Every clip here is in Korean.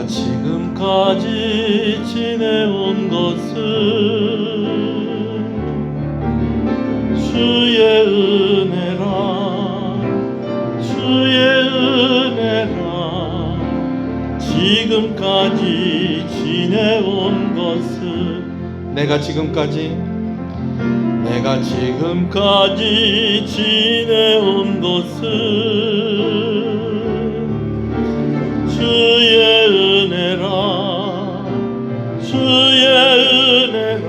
내가 지금까지 지내온 것은 주의 은혜라, 주의 은혜라. 지금까지 지내온 것은 내가 지금까지 지내온 것은 주의 은혜라, 주의 은혜라.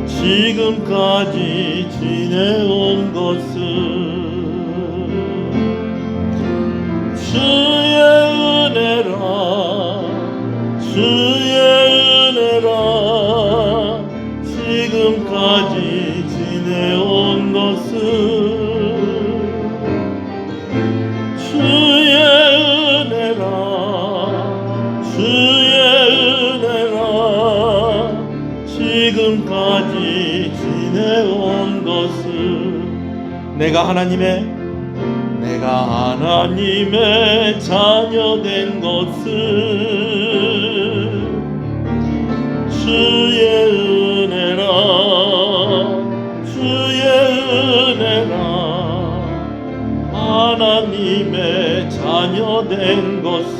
지금까지 지내온 것은 주의 은혜라, 주의 은혜라. 지금까지 지내온 것은 주의 은혜라, 주의 은혜라. 지금까지 지내온 것은 내가 하나님의 자녀된 것은 주의 은혜라, 주의 은혜라. 하나님의 자녀된 것은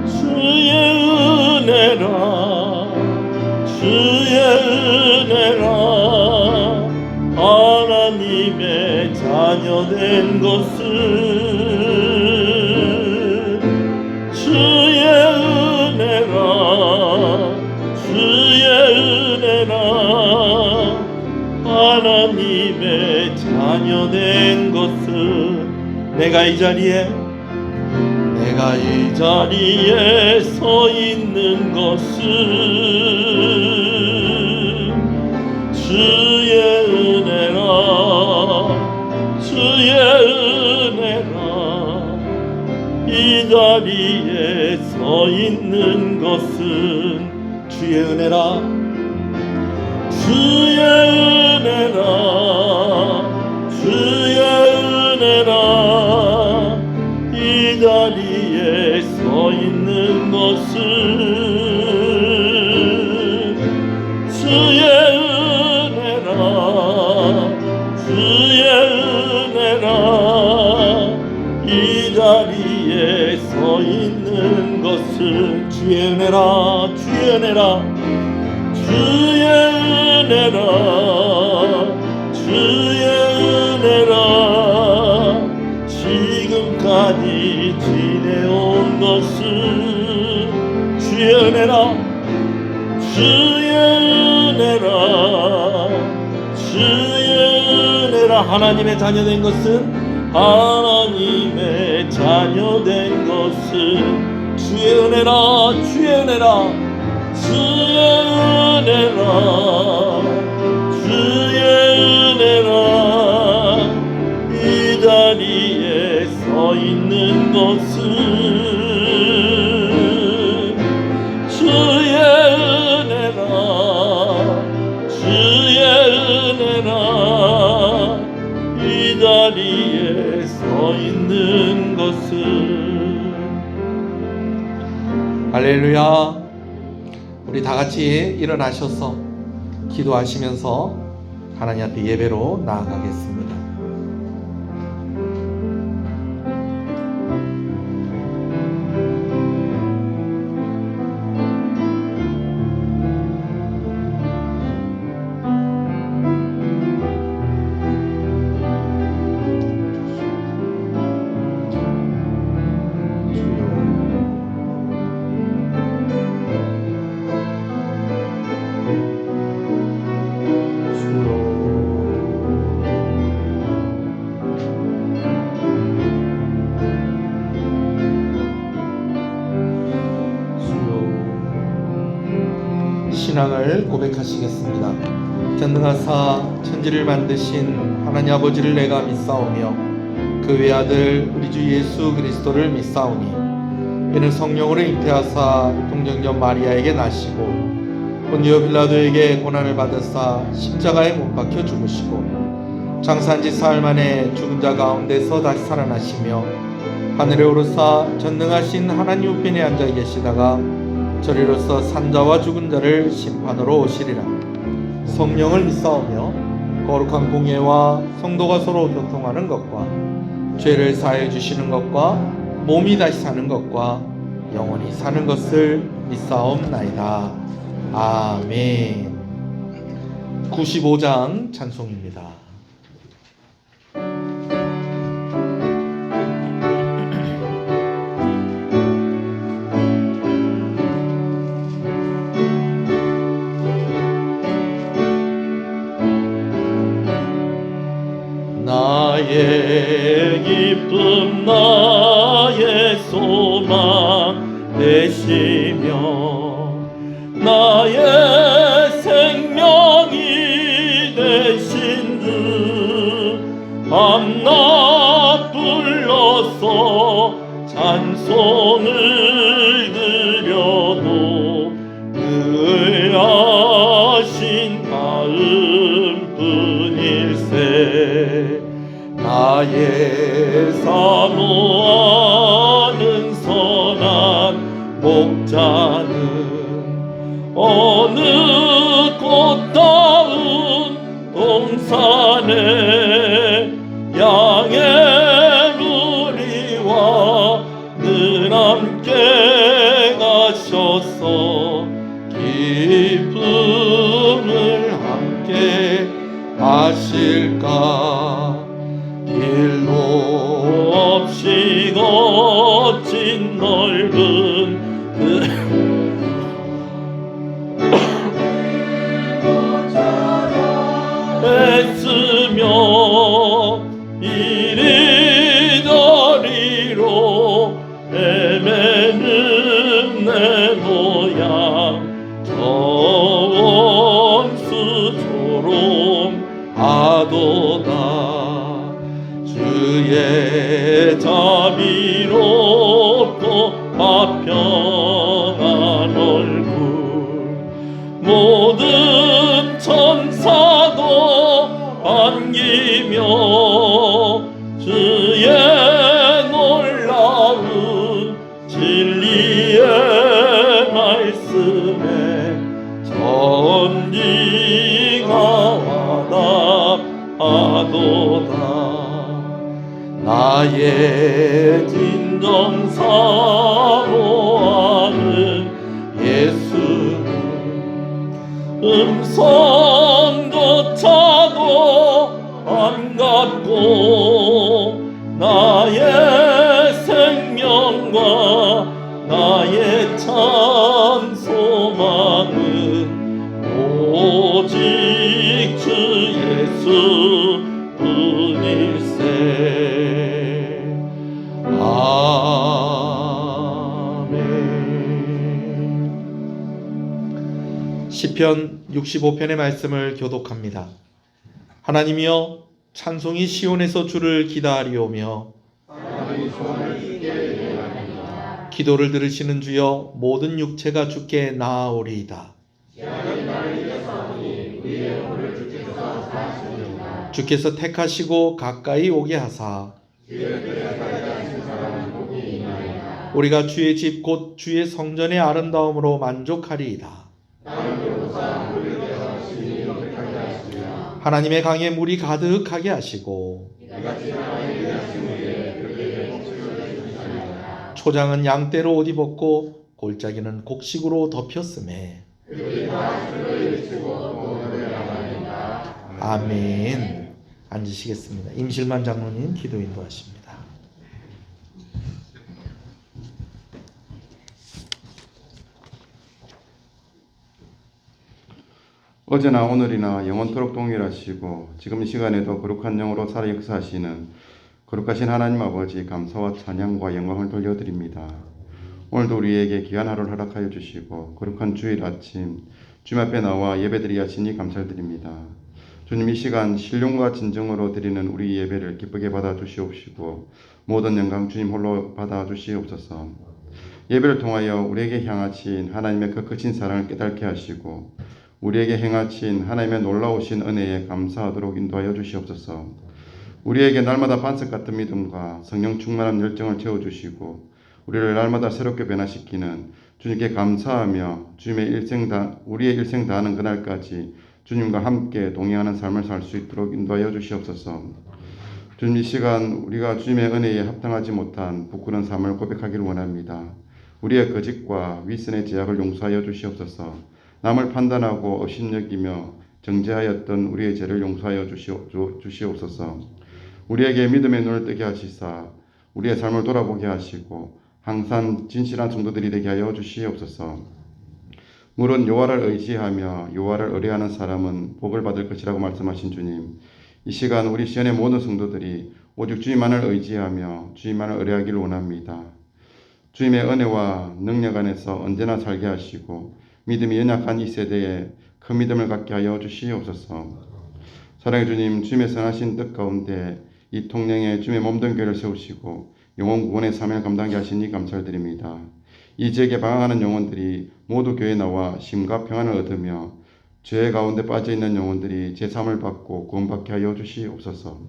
주의 은혜라, 주의 은혜라. 하나님의 자녀된 것은 주의 은혜라, 주의 은혜라. 하나님의 자녀된 것은 내가 이 자리에 서 있는 것은 주의 은혜라, 주의 은혜라. 이 자리에 서 있는 것은 주의 은혜라, 주의 은혜라, 주의 은혜라. 이 자리에 서 있는 것은 주의 은혜라, 주의 은혜라. 이 자리에 서 있는 것은 주의 은혜라, 주의 은혜라, 주의 은혜라, 주의 은혜라. 지금까지 지내온 것은 주의 은혜라, 주의 은혜라, 주의 은혜라. 하나님의 자녀된 것은 주의 은혜라, 주의 은혜라, 주의 은혜라, 주의 은혜라. 이 자리에 서 있는 것은 주의 은혜라, 주의 은혜라. 이 자리에 서 있는 것은 할렐루야. 우리 다 같이 일어나셔서 기도하시면서 하나님 앞에 예배로 나아가겠습니다. 신앙을 고백하시겠습니다. 전능하사 천지를 만드신 하나님 아버지를 내가 믿사오며 그 외아들 우리 주 예수 그리스도를 믿사오니 이는 성령으로 잉태하사 동정녀 마리아에게 나시고 본디오 빌라도에게 고난을 받으사 십자가에 못 박혀 죽으시고 장사한 지 사흘 만에 죽은 자 가운데서 다시 살아나시며 하늘에 오르사 전능하신 하나님 우편에 앉아 계시다가 저리로서 산자와 죽은 자를 심판으로 오시리라. 성령을 믿사오며 거룩한 공예와 성도가 서로 교통하는 것과 죄를 사해 주시는 것과 몸이 다시 사는 것과 영원히 사는 것을 믿사옵나이다. 아멘. 95장 찬송입니다. 나의 기쁨 나의 소망 되시며 나의 생명이 되신 주 밤낮 불러서 찬송을 드려도 늘 하신 마음뿐일세. 나의 사모하는 선한 목자는 어느 꽃다운 동산에 양의 무리와 늘 함께 가셔서 기쁨을 함께 하실까. 길로 없이 거친 넓은 애쓰며 이리저리로 헤매는 내 모양 저원수 조롱하도다. 주의 자비롭고 화평한 얼굴 모든 천사도 반기며 주의 놀라운 진리의 말씀에 전지가 와닿하도다. 나의 진정 사모하는 예수는 음성조차도 안 같고 나의 생명과 나의 참 소망은 오직 주 예수 뿐일세. 시편 65편의 말씀을 교독합니다. 하나님이여 찬송이 시온에서 주를 기다리오며 기도를 들으시는 주여 모든 육체가 주께 나아오리이다. 주께서 택하시고 가까이 오게 하사 우리가 주의 집 곧 주의 성전의 아름다움으로 만족하리이다. 하나님의 강에 물이 가득하게 하시고 초장은 양떼로 옷 입었고 골짜기는 곡식으로 덮였음에 아멘. 앉으시겠습니다. 임실만 장로님 기도 인도하십니다. 어제나 오늘이나 영원토록 동일하시고 지금 이 시간에도 거룩한 영으로 살아 역사하시는 거룩하신 하나님 아버지 감사와 찬양과 영광을 돌려드립니다. 오늘도 우리에게 귀한 하루를 허락하여 주시고 거룩한 주일 아침 주님 앞에 나와 예배드리게 하시니 감사드립니다. 주님, 이 시간 신령과 진정으로 드리는 우리 예배를 기쁘게 받아주시옵시고 모든 영광 주님 홀로 받아주시옵소서. 예배를 통하여 우리에게 향하신 하나님의 그 크신 사랑을 깨닫게 하시고 우리에게 행하신 하나님의 놀라우신 은혜에 감사하도록 인도하여 주시옵소서. 우리에게 날마다 반석 같은 믿음과 성령 충만한 열정을 채워주시고 우리를 날마다 새롭게 변화시키는 주님께 감사하며 우리의 일생 다하는 그날까지 주님과 함께 동행하는 삶을 살 수 있도록 인도하여 주시옵소서. 주님, 이 시간 우리가 주님의 은혜에 합당하지 못한 부끄러운 삶을 고백하기를 원합니다. 우리의 거짓과 위선의 제약을 용서하여 주시옵소서. 남을 판단하고 업신여기며 정죄하였던 우리의 죄를 용서하여 주시옵소서. 우리에게 믿음의 눈을 뜨게 하시사 우리의 삶을 돌아보게 하시고 항상 진실한 성도들이 되게 하여 주시옵소서. 물은 여호와를 의지하며 여호와를 의뢰하는 사람은 복을 받을 것이라고 말씀하신 주님, 이 시간 우리 시연의 모든 성도들이 오직 주님만을 의지하며 주님만을 의뢰하기를 원합니다. 주님의 은혜와 능력 안에서 언제나 살게 하시고 믿음이 연약한 이 세대에 큰 믿음을 갖게 하여 주시옵소서. 사랑의 주님, 주님의 선하신 뜻 가운데 이 통영에 주님의 몸된 교회를 세우시고 영혼 구원의 사명을 감당하게 하시니 감사드립니다. 이 지역에 방황하는 영혼들이 모두 교회에 나와 쉼과 평안을 얻으며 죄 가운데 빠져있는 영혼들이 제3을 받고 구원받게 하여 주시옵소서.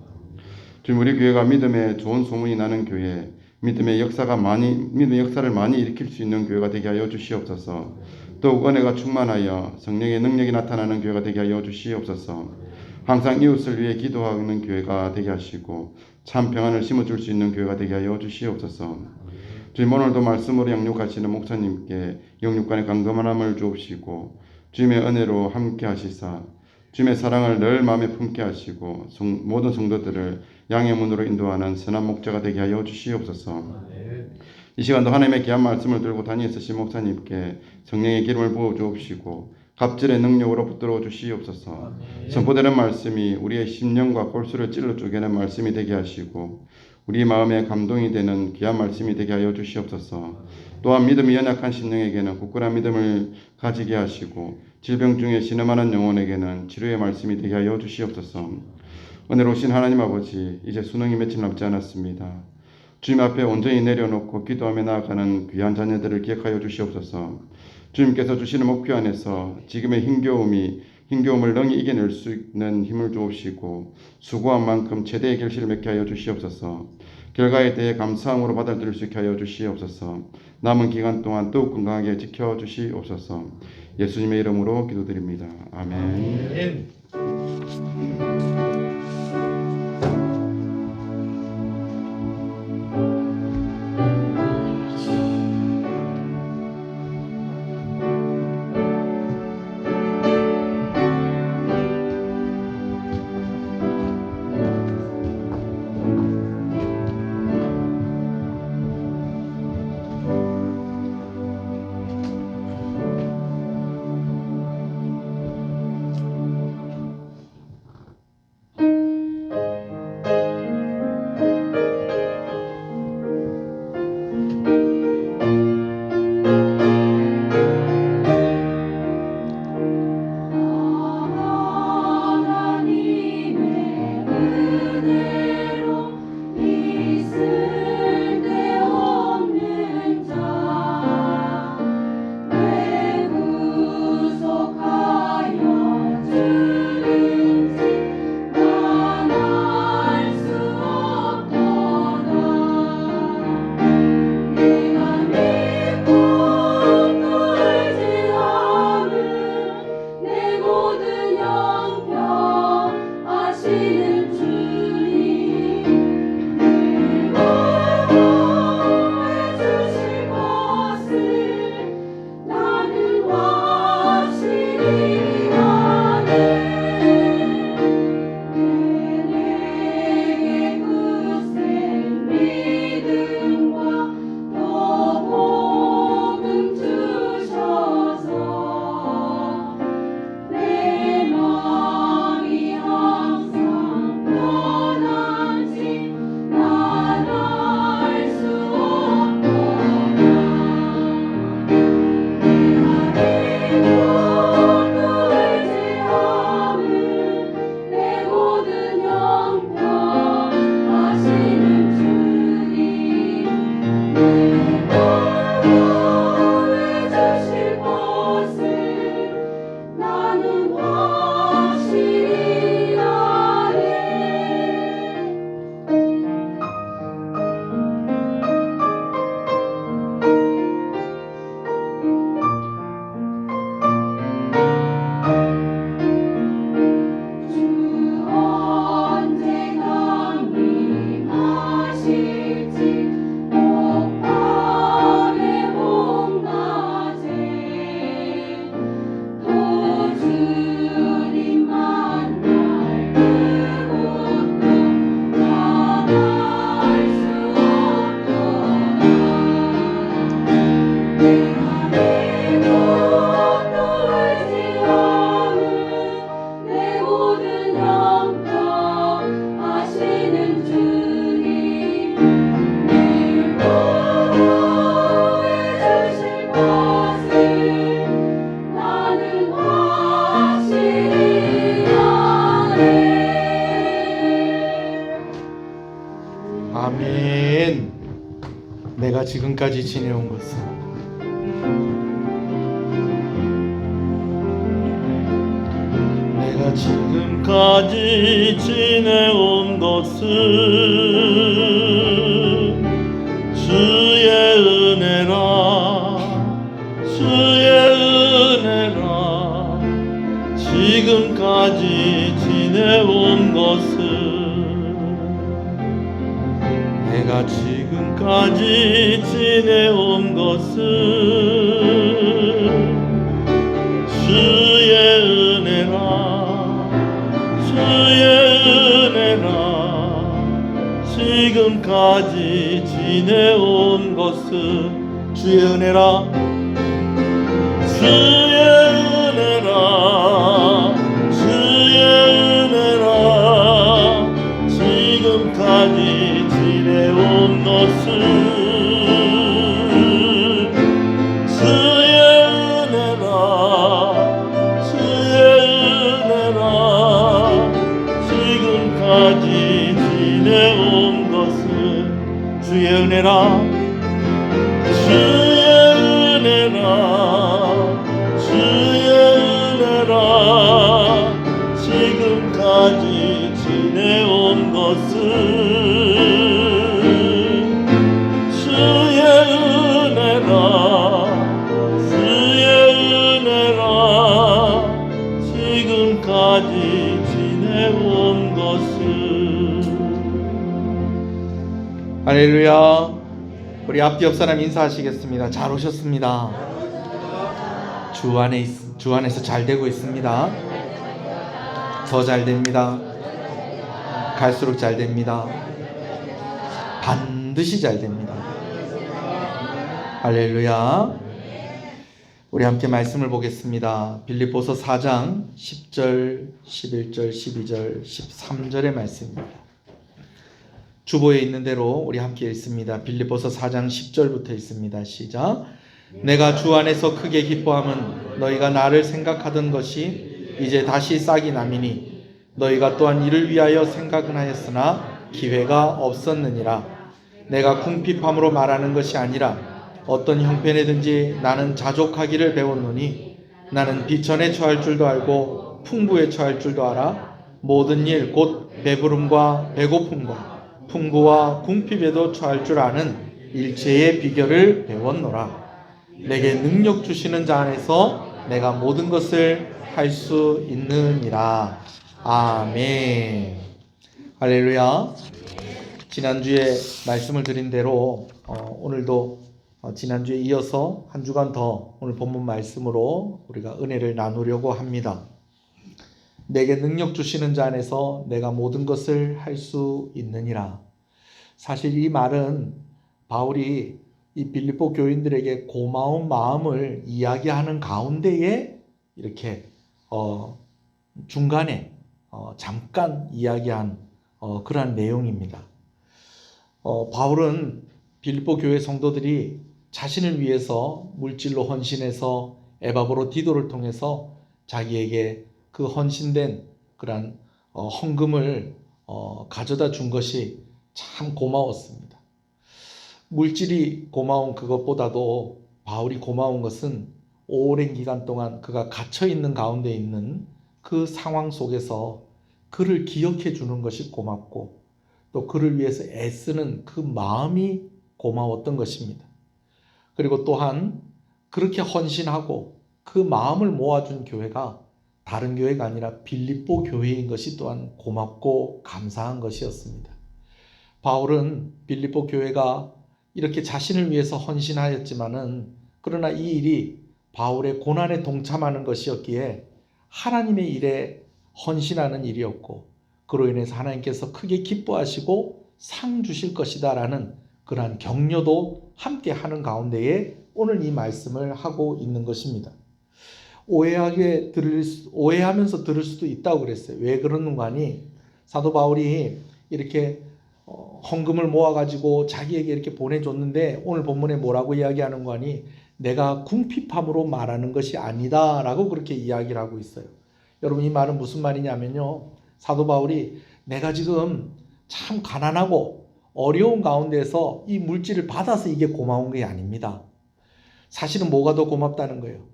주님, 우리 교회가 믿음의 좋은 소문이 나는 교회, 믿음의 역사를 많이 일으킬 수 있는 교회가 되게 하여 주시옵소서. 더욱 은혜가 충만하여 성령의 능력이 나타나는 교회가 되게 하여 주시옵소서. 항상 이웃을 위해 기도하는 교회가 되게 하시고 참 평안을 심어줄 수 있는 교회가 되게 하여 주시옵소서. 주님, 오늘도 말씀으로 양육하시는 목사님께 영육간의 강건함을 주옵시고 주님의 은혜로 함께 하시사 주님의 사랑을 늘 마음에 품게 하시고 모든 성도들을 양의 문으로 인도하는 선한 목자가 되게 하여 주시옵소서. 이 시간도 하나님의 귀한 말씀을 들고 다니엘 쓰신 목사님께 성령의 기름을 부어 주옵시고 갑절의 능력으로 붙들어 주시옵소서. 선포되는 말씀이 우리의 심령과 골수를 찔러 쪼개는 말씀이 되게 하시고 우리 마음에 감동이 되는 귀한 말씀이 되게 하여 주시옵소서. 또한 믿음이 연약한 심령에게는 굳건한 믿음을 가지게 하시고 질병 중에 신음하는 영혼에게는 치료의 말씀이 되게 하여 주시옵소서. 은혜로우신 하나님 아버지, 이제 수능이 며칠 남지 않았습니다. 주님 앞에 온전히 내려놓고 기도하며 나아가는 귀한 자녀들을 기억하여 주시옵소서. 주님께서 주시는 목표 안에서 지금의 힘겨움을 능히 이겨낼 수 있는 힘을 주옵시고 수고한 만큼 최대의 결실을 맺게 하여 주시옵소서. 결과에 대해 감사함으로 받아들일 수 있게 하여 주시옵소서. 남은 기간 동안 더욱 건강하게 지켜주시옵소서. 예수님의 이름으로 기도드립니다. 아멘. 내가 지금까지 지내온 것은 내가 지금까지 지내온 것은 주의 은혜라 주의 은혜라 지금까지 지내온 것은 내가 지금까지 지내온 것은 주의 은혜라 주의 은혜라 지금까지 지내온 것은 주의 은혜라 주의 은혜라 주의 은혜라 지금까지 지내온 것은 주의 은혜라 주의 은혜라 지금까지 지내온 것은 주의 은혜라 주의 은혜라 주의 은혜라 지금까지 지내온 것은 주의 은혜라 주의 은혜라 지금까지 지내온 것은 할렐루야. 우리 앞뒤 옆 사람 인사하시겠습니다. 잘 오셨습니다. 주 안에서 잘 되고 있습니다. 더 잘 됩니다. 갈수록 잘 됩니다. 반드시 잘 됩니다. 할렐루야. 우리 함께 말씀을 보겠습니다. 빌립보서 4장 10절, 11절, 12절, 13절의 말씀입니다. 주보에 있는 대로 우리 함께 읽습니다. 빌립보서 4장 10절부터 읽습니다. 시작. 내가 주 안에서 크게 기뻐함은 너희가 나를 생각하던 것이 이제 다시 싹이 나미니 너희가 또한 이를 위하여 생각은 하였으나 기회가 없었느니라. 내가 궁핍함으로 말하는 것이 아니라 어떤 형편에든지 나는 자족하기를 배웠노니 나는 비천에 처할 줄도 알고 풍부에 처할 줄도 알아. 모든 일 곧 배부름과 배고픔과 풍부와 궁핍에도 처할 줄 아는 일체의 비결을 배웠노라. 내게 능력 주시는 자 안에서 내가 모든 것을 할 수 있느니라. 아멘. 할렐루야. 지난주에 말씀을 드린 대로 오늘도 지난주에 이어서 한 주간 더 오늘 본문 말씀으로 우리가 은혜를 나누려고 합니다. 내게 능력 주시는 자 안에서 내가 모든 것을 할 수 있느니라. 사실 이 말은 바울이 이 빌립보 교인들에게 고마운 마음을 이야기하는 가운데에 이렇게 중간에 잠깐 이야기한 그러한 내용입니다. 바울은 빌립보 교회 성도들이 자신을 위해서 물질로 헌신해서 에바브로디도를 통해서 자기에게 그 헌신된 그러한 헌금을 가져다 준 것이 참 고마웠습니다. 물질이 고마운 그것보다도 바울이 고마운 것은 오랜 기간 동안 그가 갇혀 있는 가운데 있는 그 상황 속에서 그를 기억해 주는 것이 고맙고 또 그를 위해서 애쓰는 그 마음이 고마웠던 것입니다. 그리고 또한 그렇게 헌신하고 그 마음을 모아준 교회가 다른 교회가 아니라 빌립보 교회인 것이 또한 고맙고 감사한 것이었습니다. 바울은 빌립보 교회가 이렇게 자신을 위해서 헌신하였지만은 그러나 이 일이 바울의 고난에 동참하는 것이었기에 하나님의 일에 헌신하는 일이었고 그로 인해서 하나님께서 크게 기뻐하시고 상 주실 것이다 라는 그러한 격려도 함께 하는 가운데에 오늘 이 말씀을 하고 있는 것입니다. 오해하면서 들을 수도 있다고 그랬어요. 왜 그러는가 하니 사도 바울이 이렇게 헌금을 모아가지고 자기에게 이렇게 보내줬는데 오늘 본문에 뭐라고 이야기하는 거 하니 내가 궁핍함으로 말하는 것이 아니다 라고 그렇게 이야기를 하고 있어요. 여러분 이 말은 무슨 말이냐면요, 사도 바울이 내가 지금 참 가난하고 어려운 가운데서 이 물질을 받아서 이게 고마운 게 아닙니다. 사실은 뭐가 더 고맙다는 거예요?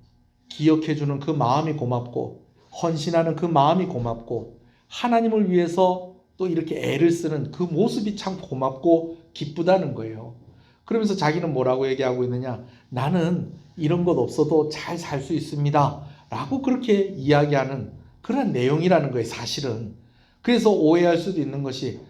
기억해주는 그 마음이 고맙고 헌신하는 그 마음이 고맙고 하나님을 위해서 또 이렇게 애를 쓰는 그 모습이 참 고맙고 기쁘다는 거예요. 그러면서 자기는 뭐라고 얘기하고 있느냐? 나는 이런 것 없어도 잘 살 수 있습니다 라고 그렇게 이야기하는 그런 내용이라는 거예요, 사실은. 그래서 오해할 수도 있는 것이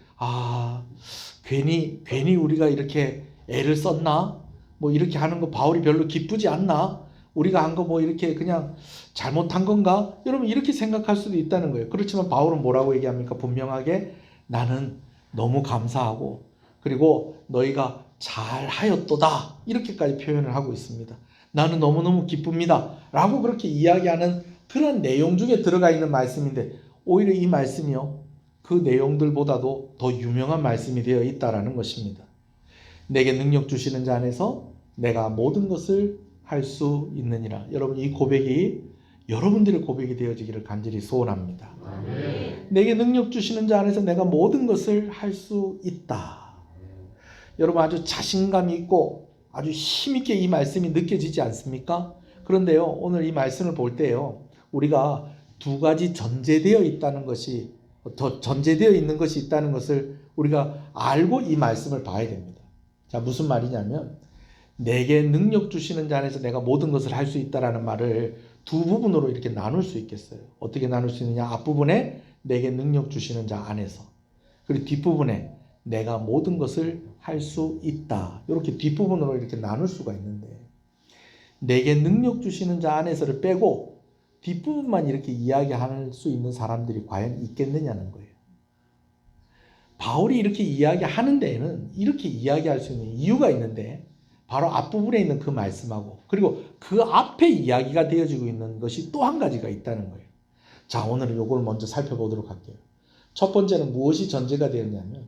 괜히 우리가 이렇게 애를 썼나? 뭐 이렇게 하는 거 바울이 별로 기쁘지 않나? 우리가 한 거 뭐 이렇게 그냥 잘못한 건가? 여러분 이렇게 생각할 수도 있다는 거예요. 그렇지만 바울은 뭐라고 얘기합니까? 분명하게 나는 너무 감사하고 그리고 너희가 잘하였도다 이렇게까지 표현을 하고 있습니다. 나는 너무너무 기쁩니다 라고 그렇게 이야기하는 그런 내용 중에 들어가 있는 말씀인데 오히려 이 말씀이요 그 내용들보다도 더 유명한 말씀이 되어 있다라는 것입니다. 내게 능력 주시는 자 안에서 내가 모든 것을 할 수 있느니라. 여러분 이 고백이 여러분들의 고백이 되어지기를 간절히 소원합니다. 내게 능력 주시는 자 안에서 내가 모든 것을 할 수 있다. 여러분 아주 자신감이 있고 아주 힘있게 이 말씀이 느껴지지 않습니까? 그런데요 오늘 이 말씀을 볼 때요 우리가 두 가지 전제되어 있다는 것이 전제되어 있는 것이 있다는 것을 우리가 알고 이 말씀을 봐야 됩니다. 자 무슨 말이냐면 내게 능력 주시는 자 안에서 내가 모든 것을 할 수 있다라는 말을 두 부분으로 이렇게 나눌 수 있겠어요. 어떻게 나눌 수 있느냐? 앞부분에 내게 능력 주시는 자 안에서 그리고 뒷부분에 내가 모든 것을 할 수 있다. 이렇게 뒷부분으로 이렇게 나눌 수가 있는데 내게 능력 주시는 자 안에서를 빼고 뒷부분만 이렇게 이야기할 수 있는 사람들이 과연 있겠느냐는 거예요. 바울이 이렇게 이야기하는 데에는 이렇게 이야기할 수 있는 이유가 있는데 바로 앞부분에 있는 그 말씀하고 그리고 그 앞에 이야기가 되어지고 있는 것이 또 한 가지가 있다는 거예요. 자 오늘은 이걸 먼저 살펴보도록 할게요. 첫 번째는 무엇이 전제가 되었냐면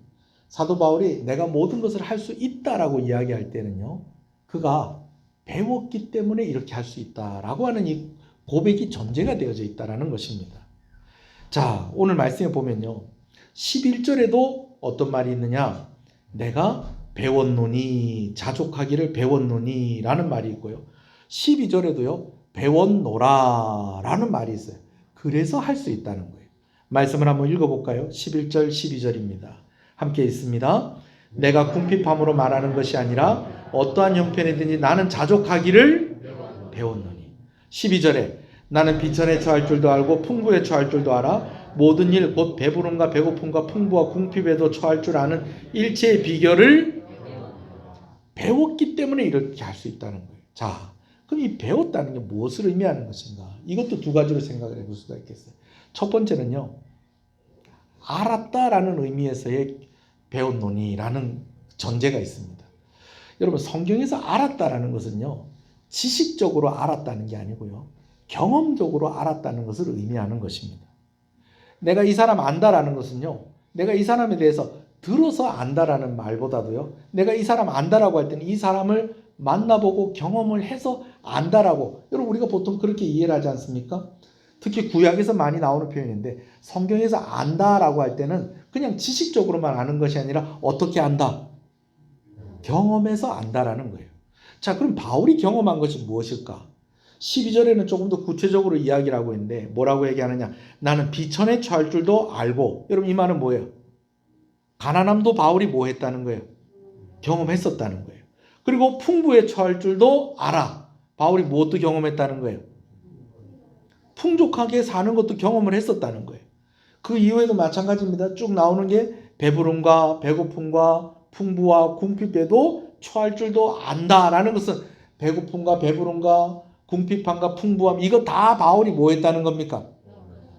사도 바울이 내가 모든 것을 할 수 있다라고 이야기할 때는요 그가 배웠기 때문에 이렇게 할 수 있다라고 하는 이 고백이 전제가 되어져 있다는 것입니다. 자 오늘 말씀에 보면요 11절에도 어떤 말이 있느냐 내가 배웠노니 자족하기를 배웠노니 라는 말이 있고요 12절에도요 배웠노라 라는 말이 있어요. 그래서 할 수 있다는 거예요. 말씀을 한번 읽어볼까요? 11절 12절입니다. 함께 있습니다. 내가 궁핍함으로 말하는 것이 아니라 어떠한 형편이든지 나는 자족하기를 배웠노니 12절에 나는 비천에 처할 줄도 알고 풍부에 처할 줄도 알아 모든 일 곧 배부름과 배고픔과 풍부와 궁핍에도 처할 줄 아는 일체의 비결을 배웠기 때문에 이렇게 할 수 있다는 거예요. 자, 그럼 이 배웠다는 게 무엇을 의미하는 것인가? 이것도 두 가지로 생각을 해볼 수가 있겠어요. 첫 번째는요. 알았다라는 의미에서의 배웠노니라는 전제가 있습니다. 여러분 성경에서 알았다라는 것은요. 지식적으로 알았다는 게 아니고요. 경험적으로 알았다는 것을 의미하는 것입니다. 내가 이 사람 안다라는 것은요. 내가 이 사람에 대해서 들어서 안다라는 말보다도요. 내가 이 사람 안다라고 할 때는 이 사람을 만나보고 경험을 해서 안다라고 여러분 우리가 보통 그렇게 이해를 하지 않습니까? 특히 구약에서 많이 나오는 표현인데 성경에서 안다라고 할 때는 그냥 지식적으로만 아는 것이 아니라 어떻게 안다? 경험해서 안다라는 거예요. 자 그럼 바울이 경험한 것이 무엇일까? 12절에는 조금 더 구체적으로 이야기를 하고 있는데 뭐라고 얘기하느냐 나는 비천에 처할 줄도 알고 여러분 이 말은 뭐예요? 가난함도 바울이 뭐 했다는 거예요? 경험했었다는 거예요. 그리고 풍부에 처할 줄도 알아. 바울이 무엇도 경험했다는 거예요? 풍족하게 사는 것도 경험을 했었다는 거예요. 그 이후에도 마찬가지입니다. 쭉 나오는 게 배부름과 배고픔과 풍부와 궁핍에도 처할 줄도 안다라는 것은 배고픔과 배부름과 궁핍함과 풍부함 이거 다 바울이 뭐 했다는 겁니까?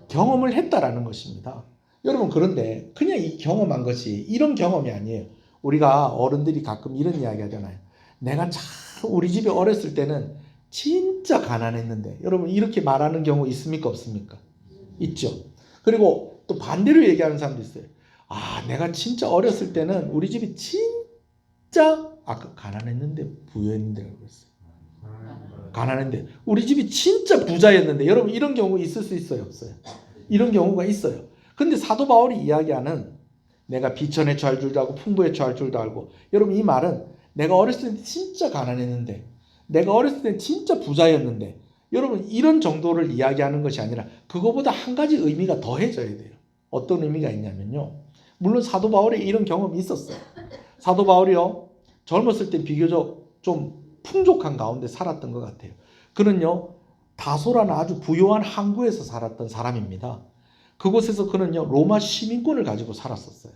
경험을 했다라는 것입니다. 여러분 그런데 그냥 이 경험한 것이 이런 경험이 아니에요. 우리가 어른들이 가끔 이런 이야기 하잖아요. 내가 참 우리 집에 어렸을 때는 진짜 가난했는데 여러분 이렇게 말하는 경우 있습니까 없습니까? 있죠. 그리고 또 반대로 얘기하는 사람도 있어요. 내가 진짜 어렸을 때는 우리 집이 진짜 아까 가난했는데 부유했는데 그랬어요. 가난했는데 우리 집이 진짜 부자였는데 여러분 이런 경우 있을 수 있어요 없어요? 이런 경우가 있어요. 근데 사도 바울이 이야기하는 내가 비천에 처할 줄도 알고 풍부에 처할 줄도 알고. 여러분 이 말은 내가 어렸을 때 진짜 가난했는데, 내가 어렸을 때 진짜 부자였는데, 여러분 이런 정도를 이야기하는 것이 아니라 그거보다 한 가지 의미가 더해져야 돼요. 어떤 의미가 있냐면요. 물론 사도 바울이 이런 경험이 있었어요. 사도 바울이요, 젊었을 때 비교적 좀 풍족한 가운데 살았던 것 같아요. 그는요, 다소라는 아주 부유한 항구에서 살았던 사람입니다. 그곳에서 그는요, 로마 시민권을 가지고 살았었어요.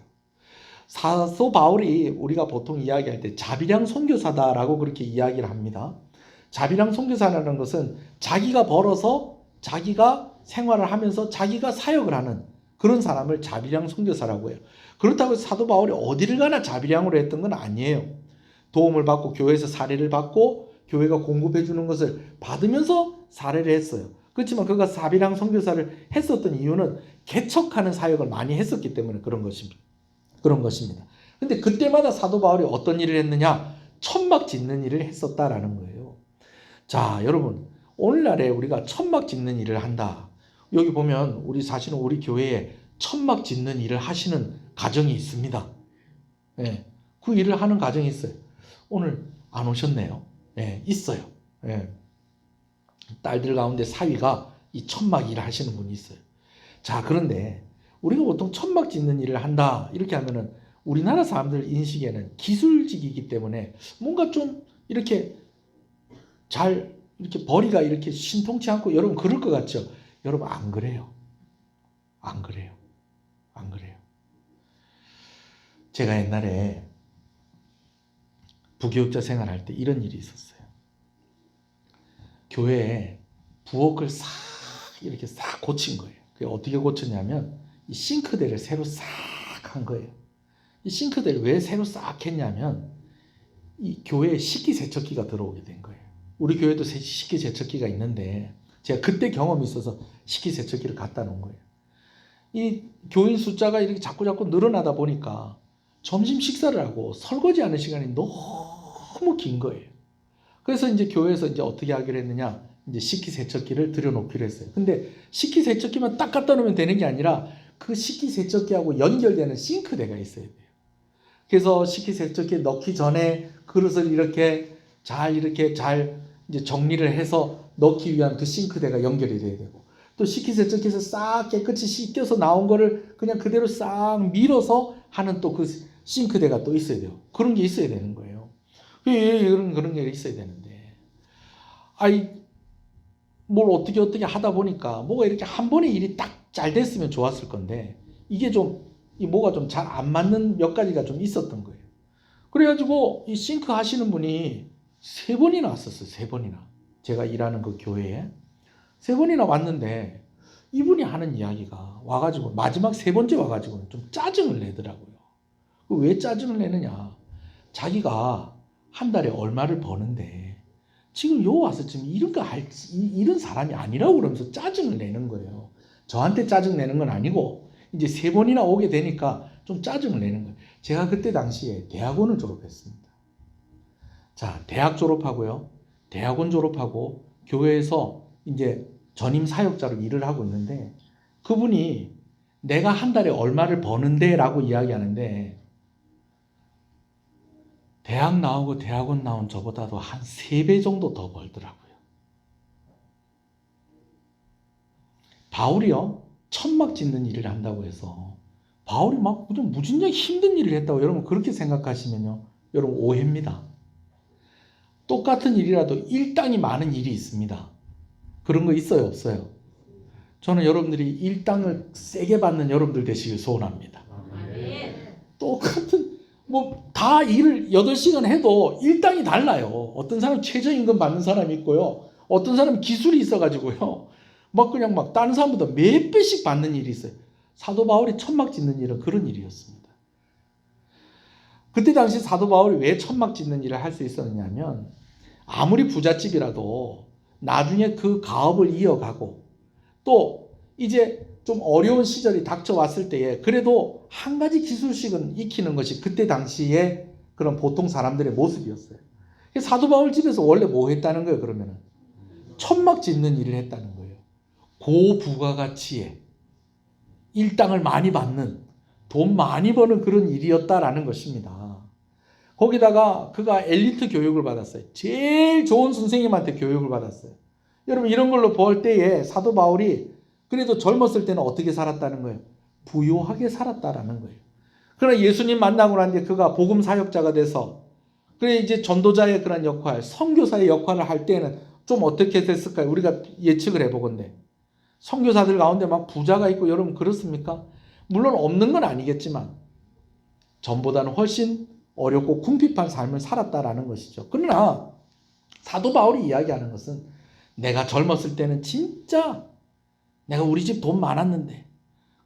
사도 바울이 우리가 보통 이야기할 때 자비량 선교사다라고 그렇게 이야기를 합니다. 자비량 선교사라는 것은 자기가 벌어서 자기가 생활을 하면서 자기가 사역을 하는 그런 사람을 자비량 선교사라고 해요. 그렇다고 해서 사도 바울이 어디를 가나 자비량으로 했던 건 아니에요. 도움을 받고 교회에서 사례를 받고 교회가 공급해 주는 것을 받으면서 사례를 했어요. 그렇지만 그가 자비량 선교사를 했었던 이유는 개척하는 사역을 많이 했었기 때문에 그런 것입니다. 근데 그때마다 사도 바울이 어떤 일을 했느냐? 천막 짓는 일을 했었다라는 거예요. 자, 여러분, 오늘날에 우리가 천막 짓는 일을 한다. 여기 보면 사실은 우리 교회에 천막 짓는 일을 하시는 가정이 있습니다. 예, 그 일을 하는 가정이 있어요. 오늘 안 오셨네요. 예, 있어요. 예. 딸들 가운데 사위가 이 천막 일을 하시는 분이 있어요. 자, 그런데 우리가 보통 천막 짓는 일을 한다 이렇게 하면은 우리나라 사람들 인식에는 기술직이기 때문에 뭔가 좀 이렇게 잘 이렇게 벌이가 이렇게 신통치 않고 여러분 그럴 것 같죠? 여러분 안 그래요. 안 그래요. 제가 옛날에 부교육자 생활할 때 이런 일이 있었어요. 교회에 부엌을 이렇게 싹 고친 거예요. 그게 어떻게 고쳤냐면 이 싱크대를 새로 싹 한 거예요. 이 싱크대를 왜 새로 싹 했냐면 이 교회에 식기세척기가 들어오게 된 거예요. 우리 교회도 식기세척기가 있는데 제가 그때 경험이 있어서 식기세척기를 갖다 놓은 거예요. 이 교인 숫자가 이렇게 자꾸 늘어나다 보니까 점심 식사를 하고 설거지하는 시간이 너무 긴 거예요. 그래서 이제 교회에서 이제 어떻게 하기로 했느냐, 이제 식기세척기를 들여놓기로 했어요. 근데 식기세척기만 딱 갖다 놓으면 되는 게 아니라 그 식기세척기하고 연결되는 싱크대가 있어야 돼요. 그래서 식기세척기에 넣기 전에 그릇을 이렇게 잘 이제 정리를 해서 넣기 위한 그 싱크대가 연결이 돼야 되고, 또 식기세척기에서 싹 깨끗이 씻겨서 나온 거를 그냥 그대로 싹 밀어서 하는 또 그 싱크대가 또 있어야 돼요. 그런 게 있어야 되는 거예요. 그런 게 있어야 되는데, 뭘 어떻게 하다 보니까 뭐가 이렇게 한 번에 일이 딱 잘 됐으면 좋았을 건데 이게 뭐가 좀 잘 안 맞는 몇 가지가 좀 있었던 거예요. 그래가지고 이 싱크 하시는 분이 3번이나 왔었어요. 3번이나. 제가 일하는 그 교회에 3번이나 왔는데 이분이 하는 이야기가 와가지고 마지막 3번째 와가지고 좀 짜증을 내더라고요. 왜 짜증을 내느냐? 자기가 한 달에 얼마를 버는데 지금 요 와서 지금 이런 사람이 아니라고 그러면서 짜증을 내는 거예요. 저한테 짜증 내는 건 아니고 이제 3번이나 오게 되니까 좀 짜증을 내는 거예요. 제가 그때 당시에 대학원을 졸업했습니다. 자, 대학 졸업하고요. 대학원 졸업하고 교회에서 이제 전임 사역자로 일을 하고 있는데 그분이 내가 한 달에 얼마를 버는데 라고 이야기하는데 대학 나오고 대학원 나온 저보다도 한 3배 정도 더 벌더라고요. 바울이요, 천막 짓는 일을 한다고 해서 바울이 막 무진장 힘든 일을 했다고 여러분 그렇게 생각하시면요, 여러분 오해입니다. 똑같은 일이라도 일당이 많은 일이 있습니다. 그런 거 있어요, 없어요? 저는 여러분들이 일당을 세게 받는 여러분들 되시길 소원합니다. 똑같은 다 일을 8시간 해도 일당이 달라요. 어떤 사람은 최저임금 받는 사람이 있고요. 어떤 사람은 기술이 있어가지고요. 그냥 다른 사람보다 몇 배씩 받는 일이 있어요. 사도 바울이 천막 짓는 일은 그런 일이었습니다. 그때 당시 사도 바울이 왜 천막 짓는 일을 할 수 있었냐면 아무리 부잣집이라도 나중에 그 가업을 이어가고 또 이제 좀 어려운 시절이 닥쳐왔을 때에 그래도 한 가지 기술씩은 익히는 것이 그때 당시에 그런 보통 사람들의 모습이었어요. 사도 바울 집에서 원래 뭐 했다는 거예요? 그러면은 천막 짓는 일을 했다는 거예요. 고부가가치에 일당을 많이 받는 돈 많이 버는 그런 일이었다라는 것입니다. 거기다가 그가 엘리트 교육을 받았어요. 제일 좋은 선생님한테 교육을 받았어요. 여러분 이런 걸로 볼 때에 사도 바울이 그래도 젊었을 때는 어떻게 살았다는 거예요? 부유하게 살았다라는 거예요. 그러나 예수님 만나고 난 뒤에 그가 복음 사역자가 돼서 그래 이제 전도자의 그런 역할, 선교사의 역할을 할 때는 좀 어떻게 됐을까요? 우리가 예측을 해보건대 선교사들 가운데 막 부자가 있고 여러분 그렇습니까? 물론 없는 건 아니겠지만 전보다는 훨씬 어렵고 궁핍한 삶을 살았다라는 것이죠. 그러나 사도 바울이 이야기하는 것은 내가 젊었을 때는 진짜 내가 우리 집 돈 많았는데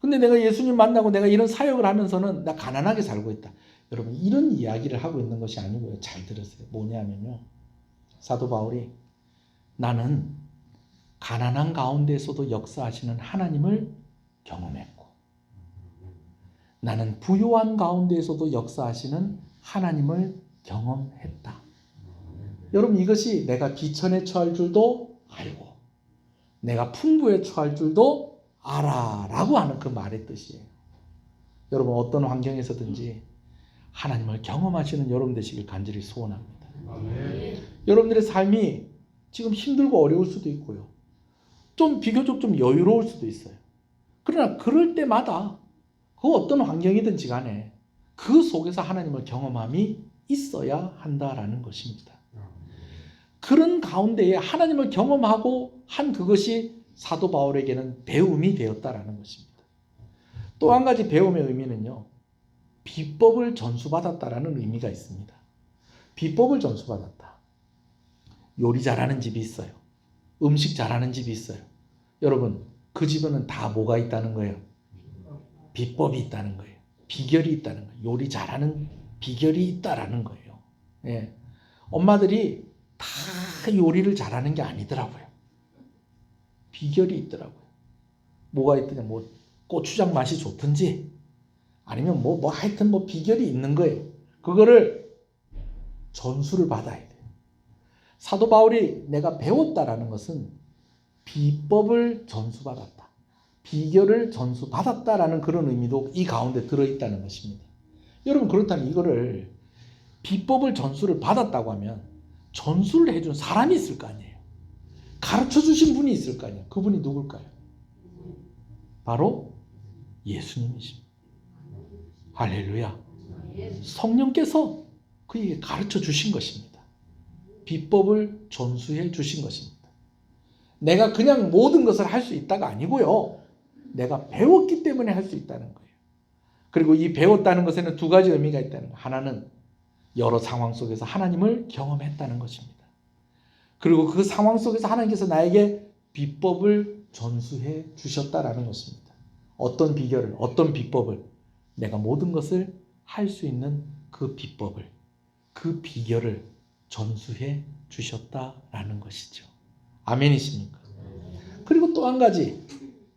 근데 내가 예수님 만나고 내가 이런 사역을 하면서는 나 가난하게 살고 있다. 여러분 이런 이야기를 하고 있는 것이 아니고요. 잘 들으세요. 뭐냐면요. 사도 바울이 나는 가난한 가운데에서도 역사하시는 하나님을 경험했고 나는 부유한 가운데에서도 역사하시는 하나님을 경험했다. 여러분 이것이 내가 비천에 처할 줄도 알고 내가 풍부에 처할 줄도 알아 라고 하는 그 말의 뜻이에요. 여러분 어떤 환경에서든지 하나님을 경험하시는 여러분 되시길 간절히 소원합니다. 여러분들의 삶이 지금 힘들고 어려울 수도 있고요. 좀 비교적 좀 여유로울 수도 있어요. 그러나 그럴 때마다 그 어떤 환경이든지 간에 그 속에서 하나님을 경험함이 있어야 한다라는 것입니다. 그런 가운데에 하나님을 경험하고 한 그것이 사도 바울에게는 배움이 되었다라는 것입니다. 또 한 가지 배움의 의미는요. 비법을 전수받았다라는 의미가 있습니다. 비법을 전수받았다. 요리 잘하는 집이 있어요. 음식 잘하는 집이 있어요. 여러분 그 집에는 다 뭐가 있다는 거예요? 비법이 있다는 거예요. 비결이 있다는 거예요. 요리 잘하는 비결이 있다라는 거예요. 예. 엄마들이 다 요리를 잘하는 게 아니더라고요. 비결이 있더라고요. 뭐가 있더냐, 뭐 고추장 맛이 좋든지 아니면 뭐 하여튼 뭐 비결이 있는 거예요. 그거를 전수를 받아야 돼요. 사도 바울이 내가 배웠다라는 것은 비법을 전수받았다. 비결을 전수받았다라는 그런 의미도 이 가운데 들어있다는 것입니다. 여러분 그렇다면 이거를 비법을 전수를 받았다고 하면 전수를 해준 사람이 있을 거 아니에요. 가르쳐 주신 분이 있을 거 아니에요. 그분이 누굴까요? 바로 예수님이십니다. 할렐루야. 성령께서 그에게 가르쳐 주신 것입니다. 비법을 전수해 주신 것입니다. 내가 그냥 모든 것을 할 수 있다가 아니고요. 내가 배웠기 때문에 할 수 있다는 거예요. 그리고 이 배웠다는 것에는 두 가지 의미가 있다는 거예요. 하나는 여러 상황 속에서 하나님을 경험했다는 것입니다. 그리고 그 상황 속에서 하나님께서 나에게 비법을 전수해 주셨다라는 것입니다. 어떤 비결을, 어떤 비법을, 내가 모든 것을 할 수 있는 그 비법을, 그 비결을 전수해 주셨다라는 것이죠. 아멘이십니까? 그리고 또 한 가지,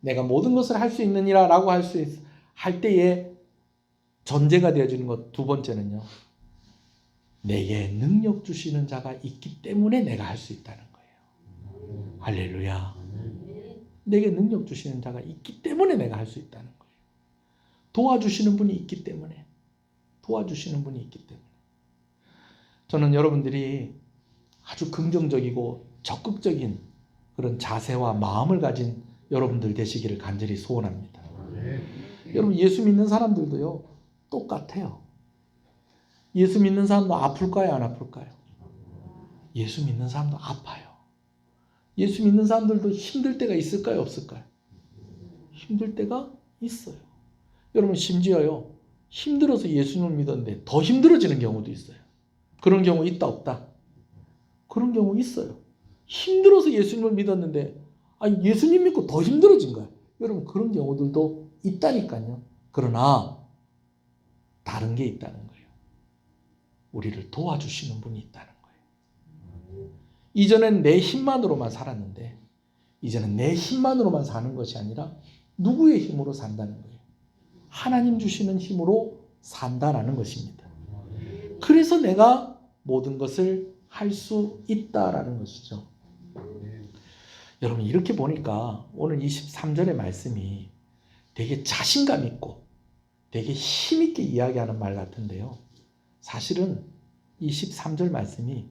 내가 모든 것을 할 수 있느니라 라고 할 때에 전제가 되어지는 것 두 번째는요. 내게 능력 주시는 자가 있기 때문에 내가 할 수 있다는 거예요. 할렐루야. 내게 능력 주시는 자가 있기 때문에 내가 할 수 있다는 거예요. 도와주시는 분이 있기 때문에. 도와주시는 분이 있기 때문에. 저는 여러분들이 아주 긍정적이고 적극적인 그런 자세와 마음을 가진 여러분들 되시기를 간절히 소원합니다. 여러분 예수 믿는 사람들도요. 똑같아요. 예수 믿는 사람도 아플까요? 안 아플까요? 예수 믿는 사람도 아파요. 예수 믿는 사람들도 힘들 때가 있을까요? 없을까요? 힘들 때가 있어요. 여러분 심지어요. 힘들어서 예수님을 믿었는데 더 힘들어지는 경우도 있어요. 그런 경우 있다 없다? 그런 경우 있어요. 힘들어서 예수님을 믿었는데 예수님 믿고 더 힘들어진 거예요. 여러분 그런 경우들도 있다니까요. 그러나 다른 게 있다는 거예요. 우리를 도와주시는 분이 있다는 거예요. 이전엔 내 힘만으로만 살았는데 이제는 내 힘만으로만 사는 것이 아니라 누구의 힘으로 산다는 거예요. 하나님 주시는 힘으로 산다라는 것입니다. 그래서 내가 모든 것을 할 수 있다라는 것이죠. 여러분 이렇게 보니까 오늘 23절의 말씀이 되게 자신감 있고 되게 힘있게 이야기하는 말 같은데요. 사실은 이 13절 말씀이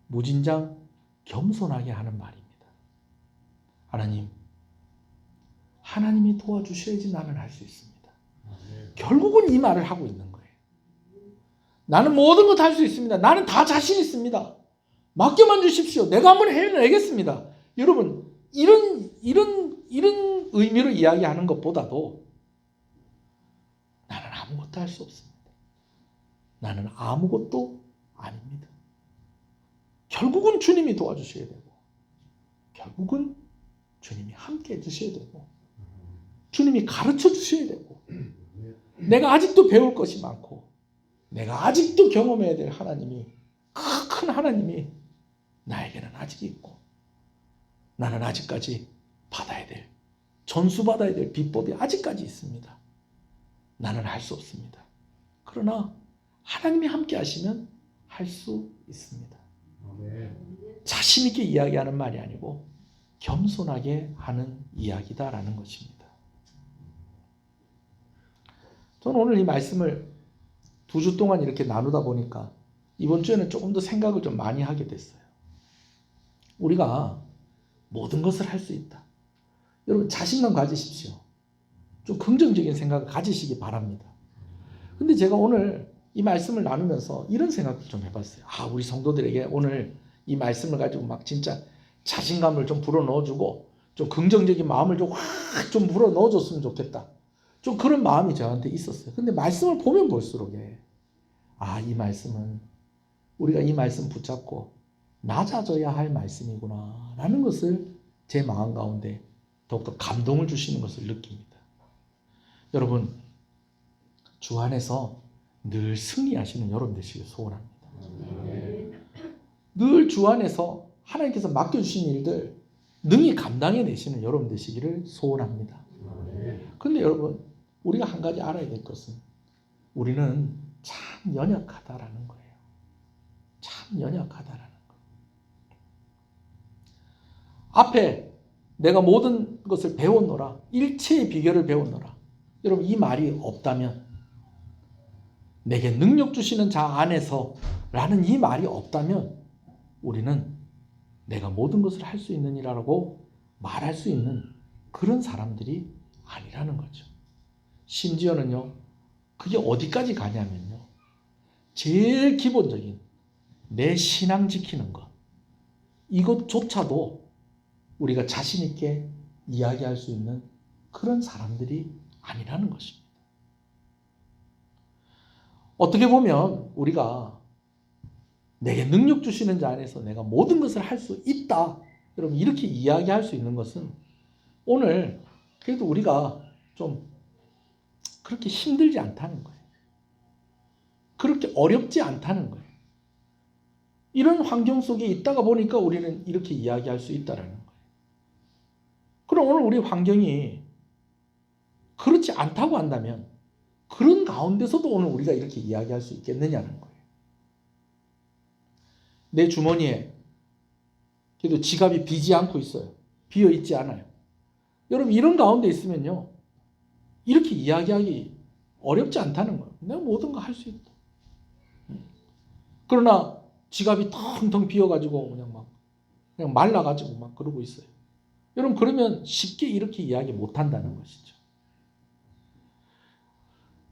무진장 겸손하게 하는 말입니다. 하나님이 도와주셔야지 나는 할 수 있습니다. 결국은 이 말을 하고 있는 거예요. 나는 모든 것 할 수 있습니다. 나는 다 자신 있습니다. 맡겨만 주십시오. 내가 한번 해내겠습니다. 여러분, 이런 의미로 이야기하는 것보다도 나는 아무것도 할 수 없습니다. 나는 아무것도 아닙니다. 결국은 주님이 도와주셔야 되고, 결국은 주님이 함께 해주셔야 되고, 주님이 가르쳐 주셔야 되고, 내가 아직도 배울 것이 많고, 내가 아직도 경험해야 될 하나님이, 큰 하나님이 나에게는 아직 있고, 나는 아직까지 받아야 될, 전수받아야 될 비법이 아직까지 있습니다. 나는 할 수 없습니다. 그러나 하나님이 함께 하시면 할 수 있습니다. 자신 있게 이야기하는 말이 아니고 겸손하게 하는 이야기다라는 것입니다. 저는 오늘 이 말씀을 2주 동안 이렇게 나누다 보니까 이번 주에는 조금 더 생각을 좀 많이 하게 됐어요. 우리가 모든 것을 할 수 있다. 여러분, 자신감 가지십시오. 좀 긍정적인 생각을 가지시기 바랍니다. 근데 제가 오늘 이 말씀을 나누면서 이런 생각도 좀 해봤어요. 우리 성도들에게 오늘 이 말씀을 가지고 막 진짜 자신감을 좀 불어넣어주고 좀 긍정적인 마음을 좀 확 좀 불어넣어줬으면 좋겠다. 좀 그런 마음이 저한테 있었어요. 근데 말씀을 보면 볼수록 이 말씀은 우리가 이 말씀 붙잡고 낮아져야 할 말씀이구나 라는 것을 제 마음 가운데 더욱더 감동을 주시는 것을 느낍니다. 여러분, 주 안에서 늘 승리하시는 여러분 되시길 소원합니다. 늘 주 안에서 하나님께서 맡겨주신 일들 능히 감당해내시는 여러분 되시기를 소원합니다. 그런데 여러분, 우리가 한 가지 알아야 될 것은 우리는 참 연약하다라는 거예요. 참 연약하다라는 거예요. 앞에 내가 모든 것을 배웠노라, 일체의 비결을 배웠노라. 여러분, 이 말이 없다면, 내게 능력 주시는 자 안에서 라는 이 말이 없다면 우리는 내가 모든 것을 할 수 있느니라고 말할 수 있는 그런 사람들이 아니라는 거죠. 심지어는요, 그게 어디까지 가냐면요, 제일 기본적인 내 신앙 지키는 것, 이것조차도 우리가 자신 있게 이야기할 수 있는 그런 사람들이 아니라는 것입니다. 어떻게 보면 우리가 내게 능력 주시는 자 안에서 내가 모든 것을 할 수 있다, 여러분, 이렇게 이야기할 수 있는 것은 오늘 그래도 우리가 좀 그렇게 힘들지 않다는 거예요. 그렇게 어렵지 않다는 거예요. 이런 환경 속에 있다가 보니까 우리는 이렇게 이야기할 수 있다라는 거예요. 그럼 오늘 우리 환경이 그렇지 않다고 한다면 그런 가운데서도 오늘 우리가 이렇게 이야기할 수 있겠느냐는 거예요. 내 주머니에 그래도 지갑이 비지 않고 있어요. 비어 있지 않아요. 여러분, 이런 가운데 있으면요, 이렇게 이야기하기 어렵지 않다는 거예요. 내가 모든 거 할 수 있다. 그러나 지갑이 텅텅 비어가지고 그냥 말라가지고 막 그러고 있어요. 여러분, 그러면 쉽게 이렇게 이야기 못한다는 것이죠.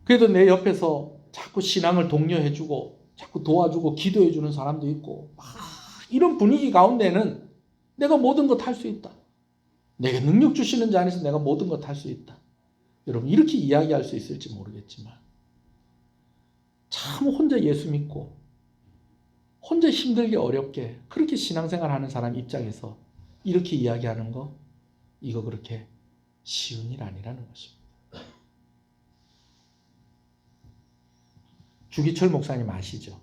그래도 내 옆에서 자꾸 신앙을 독려해주고 자꾸 도와주고 기도해주는 사람도 있고, 이런 분위기 가운데는 내가 모든 것 할 수 있다. 내게 능력 주시는 자 안에서 내가 모든 것 할 수 있다. 여러분, 이렇게 이야기할 수 있을지 모르겠지만 참 혼자 예수 믿고 혼자 힘들게 어렵게 그렇게 신앙생활 하는 사람 입장에서 이렇게 이야기하는 거, 이거 그렇게 쉬운 일 아니라는 것입니다. 주기철 목사님 아시죠?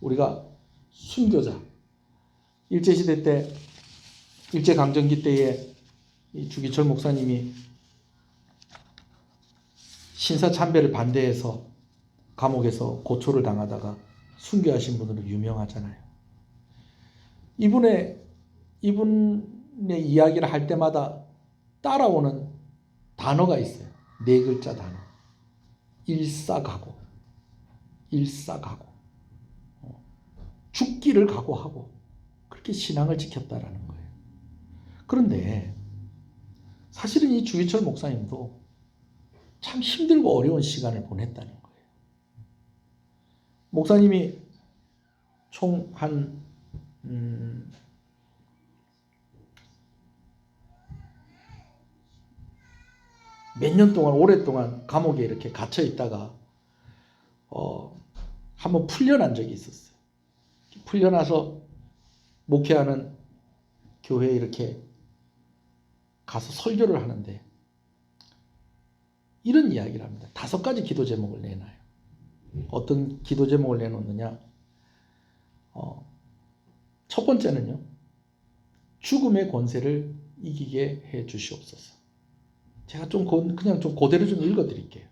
우리가 순교자, 일제시대 때, 일제강점기 때에 이 주기철 목사님이 신사참배를 반대해서 감옥에서 고초를 당하다가 순교하신 분으로 유명하잖아요. 이분의 이야기를 할 때마다 따라오는 단어가 있어요. 4글자 단어. 일사각오, 죽기를 각오하고 그렇게 신앙을 지켰다라는 거예요. 그런데 사실은 이 주기철 목사님도 참 힘들고 어려운 시간을 보냈다는 거예요. 목사님이 총 한 몇 년 동안 오랫동안 감옥에 이렇게 갇혀 있다가 한번 풀려난 적이 있었어요. 풀려나서 목회하는 교회에 이렇게 가서 설교를 하는데 이런 이야기를 합니다. 5가지 기도 제목을 내놔요. 어떤 기도 제목을 내놓느냐? 첫 번째는요, 죽음의 권세를 이기게 해 주시옵소서. 제가 그냥 좀 그대로 좀 읽어드릴게요.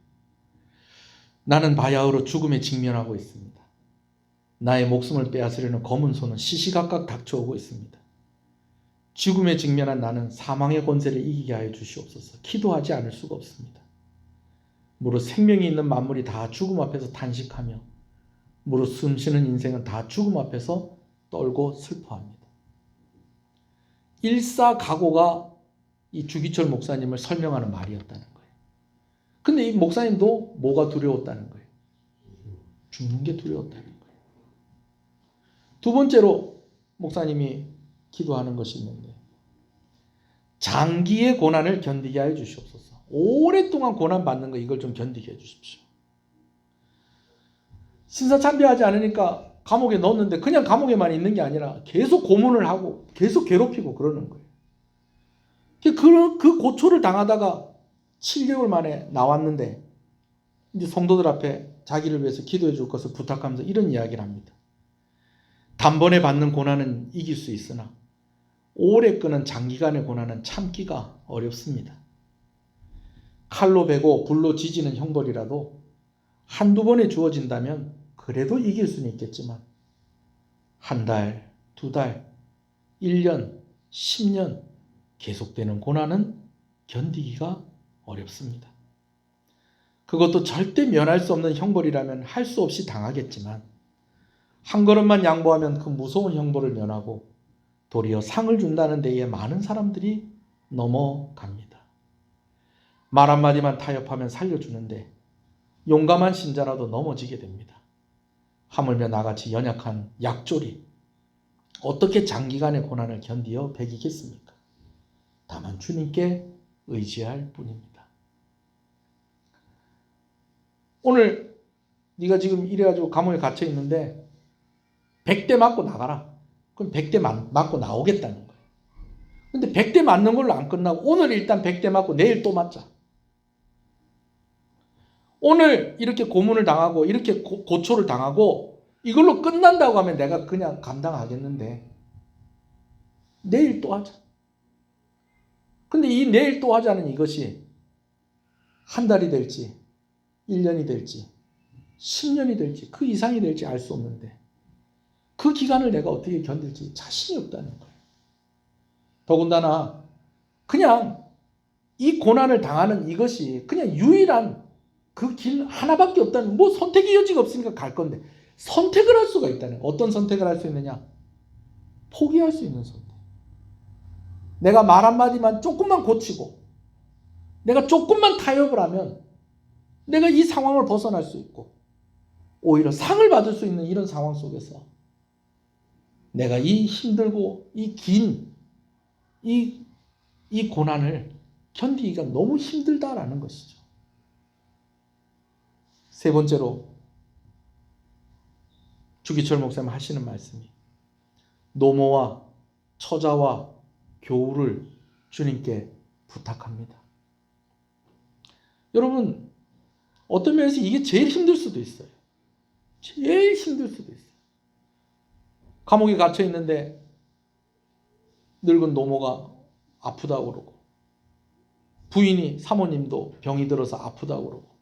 나는 바야흐로 죽음에 직면하고 있습니다. 나의 목숨을 빼앗으려는 검은 손은 시시각각 닥쳐오고 있습니다. 죽음에 직면한 나는 사망의 권세를 이기게 하여 주시옵소서. 기도하지 않을 수가 없습니다. 무릇 생명이 있는 만물이 다 죽음 앞에서 탄식하며 무릇 숨쉬는 인생은 다 죽음 앞에서 떨고 슬퍼합니다. 일사각오가 이 주기철 목사님을 설명하는 말이었다는 거예요. 근데 이 목사님도 뭐가 두려웠다는 거예요? 죽는 게 두려웠다는 거예요. 두 번째로 목사님이 기도하는 것이 있는데 장기의 고난을 견디게 하여 주시옵소서. 오랫동안 고난받는 거 이걸 좀 견디게 해 주십시오. 신사참배하지 않으니까 감옥에 넣었는데 그냥 감옥에만 있는 게 아니라 계속 고문을 하고 계속 괴롭히고 그러는 거예요. 그 고초를 당하다가 7개월 만에 나왔는데 이제 성도들 앞에 자기를 위해서 기도해 줄 것을 부탁하면서 이런 이야기를 합니다. 단번에 받는 고난은 이길 수 있으나 오래 끄는 장기간의 고난은 참기가 어렵습니다. 칼로 베고 불로 지지는 형벌이라도 한두 번에 주어진다면 그래도 이길 수는 있겠지만 한 달, 2달, 1년, 10년 계속되는 고난은 견디기가 어렵습니다. 그것도 절대 면할 수 없는 형벌이라면 할 수 없이 당하겠지만 한 걸음만 양보하면 그 무서운 형벌을 면하고 도리어 상을 준다는 데에 많은 사람들이 넘어갑니다. 말 한마디만 타협하면 살려주는데 용감한 신자라도 넘어지게 됩니다. 하물며 나같이 연약한 약졸이 어떻게 장기간의 고난을 견디어 배기겠습니까? 다만 주님께 의지할 뿐입니다. 오늘 네가 지금 이래가지고 감옥에 갇혀 있는데 100대 맞고 나가라. 그럼 100대 맞고 나오겠다는 거예요. 근데 100대 맞는 걸로 안 끝나고 오늘 일단 100대 맞고 내일 또 맞자. 오늘 이렇게 고문을 당하고 이렇게 고초를 당하고 이걸로 끝난다고 하면 내가 그냥 감당하겠는데 내일 또 하자. 근데 이 내일 또 하자는 이것이 한 달이 될지 1년이 될지 10년이 될지 그 이상이 될지 알 수 없는데 그 기간을 내가 어떻게 견딜지 자신이 없다는 거예요. 더군다나 그냥 이 고난을 당하는 이것이 그냥 유일한 그 길 하나밖에 없다는, 뭐 선택의 여지가 없으니까 갈 건데 선택을 할 수가 있다는 거예요. 어떤 선택을 할 수 있느냐? 포기할 수 있는 선택. 내가 말 한마디만 조금만 고치고 내가 조금만 타협을 하면 내가 이 상황을 벗어날 수 있고 오히려 상을 받을 수 있는 이런 상황 속에서 내가 이 힘들고 이 긴 이 고난을 견디기가 너무 힘들다라는 것이죠. 세 번째로 주기철 목사님 하시는 말씀이 노모와 처자와 교우를 주님께 부탁합니다. 여러분 어떤 면에서 이게 제일 힘들 수도 있어요. 제일 힘들 수도 있어요. 감옥에 갇혀 있는데 늙은 노모가 아프다고 그러고 부인이 사모님도 병이 들어서 아프다고 그러고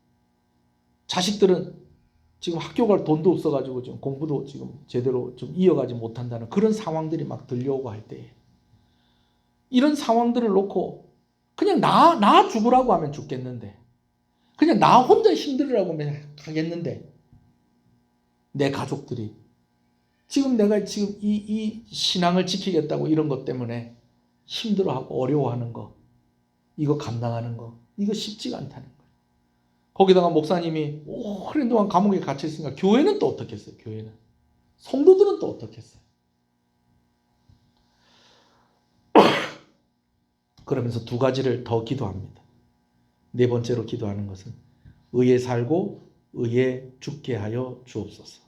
자식들은 지금 학교 갈 돈도 없어가지고 지금 공부도 지금 제대로 좀 이어가지 못한다는 그런 상황들이 막 들려오고 할 때 이런 상황들을 놓고 그냥 나 죽으라고 하면 죽겠는데 그냥 나 혼자 힘들으라고 하겠는데 내 가족들이 지금 내가 지금 이 신앙을 지키겠다고 이런 것 때문에 힘들어하고 어려워하는 거, 이거 감당하는 거, 이거 쉽지가 않다는 거예요. 거기다가 목사님이 오랜 동안 감옥에 갇혀 있으니까 교회는 또 어떻겠어요? 교회는 성도들은 또 어떻겠어요? 그러면서 두 가지를 더 기도합니다. 네 번째로 기도하는 것은 의에 살고 의에 죽게 하여 주옵소서.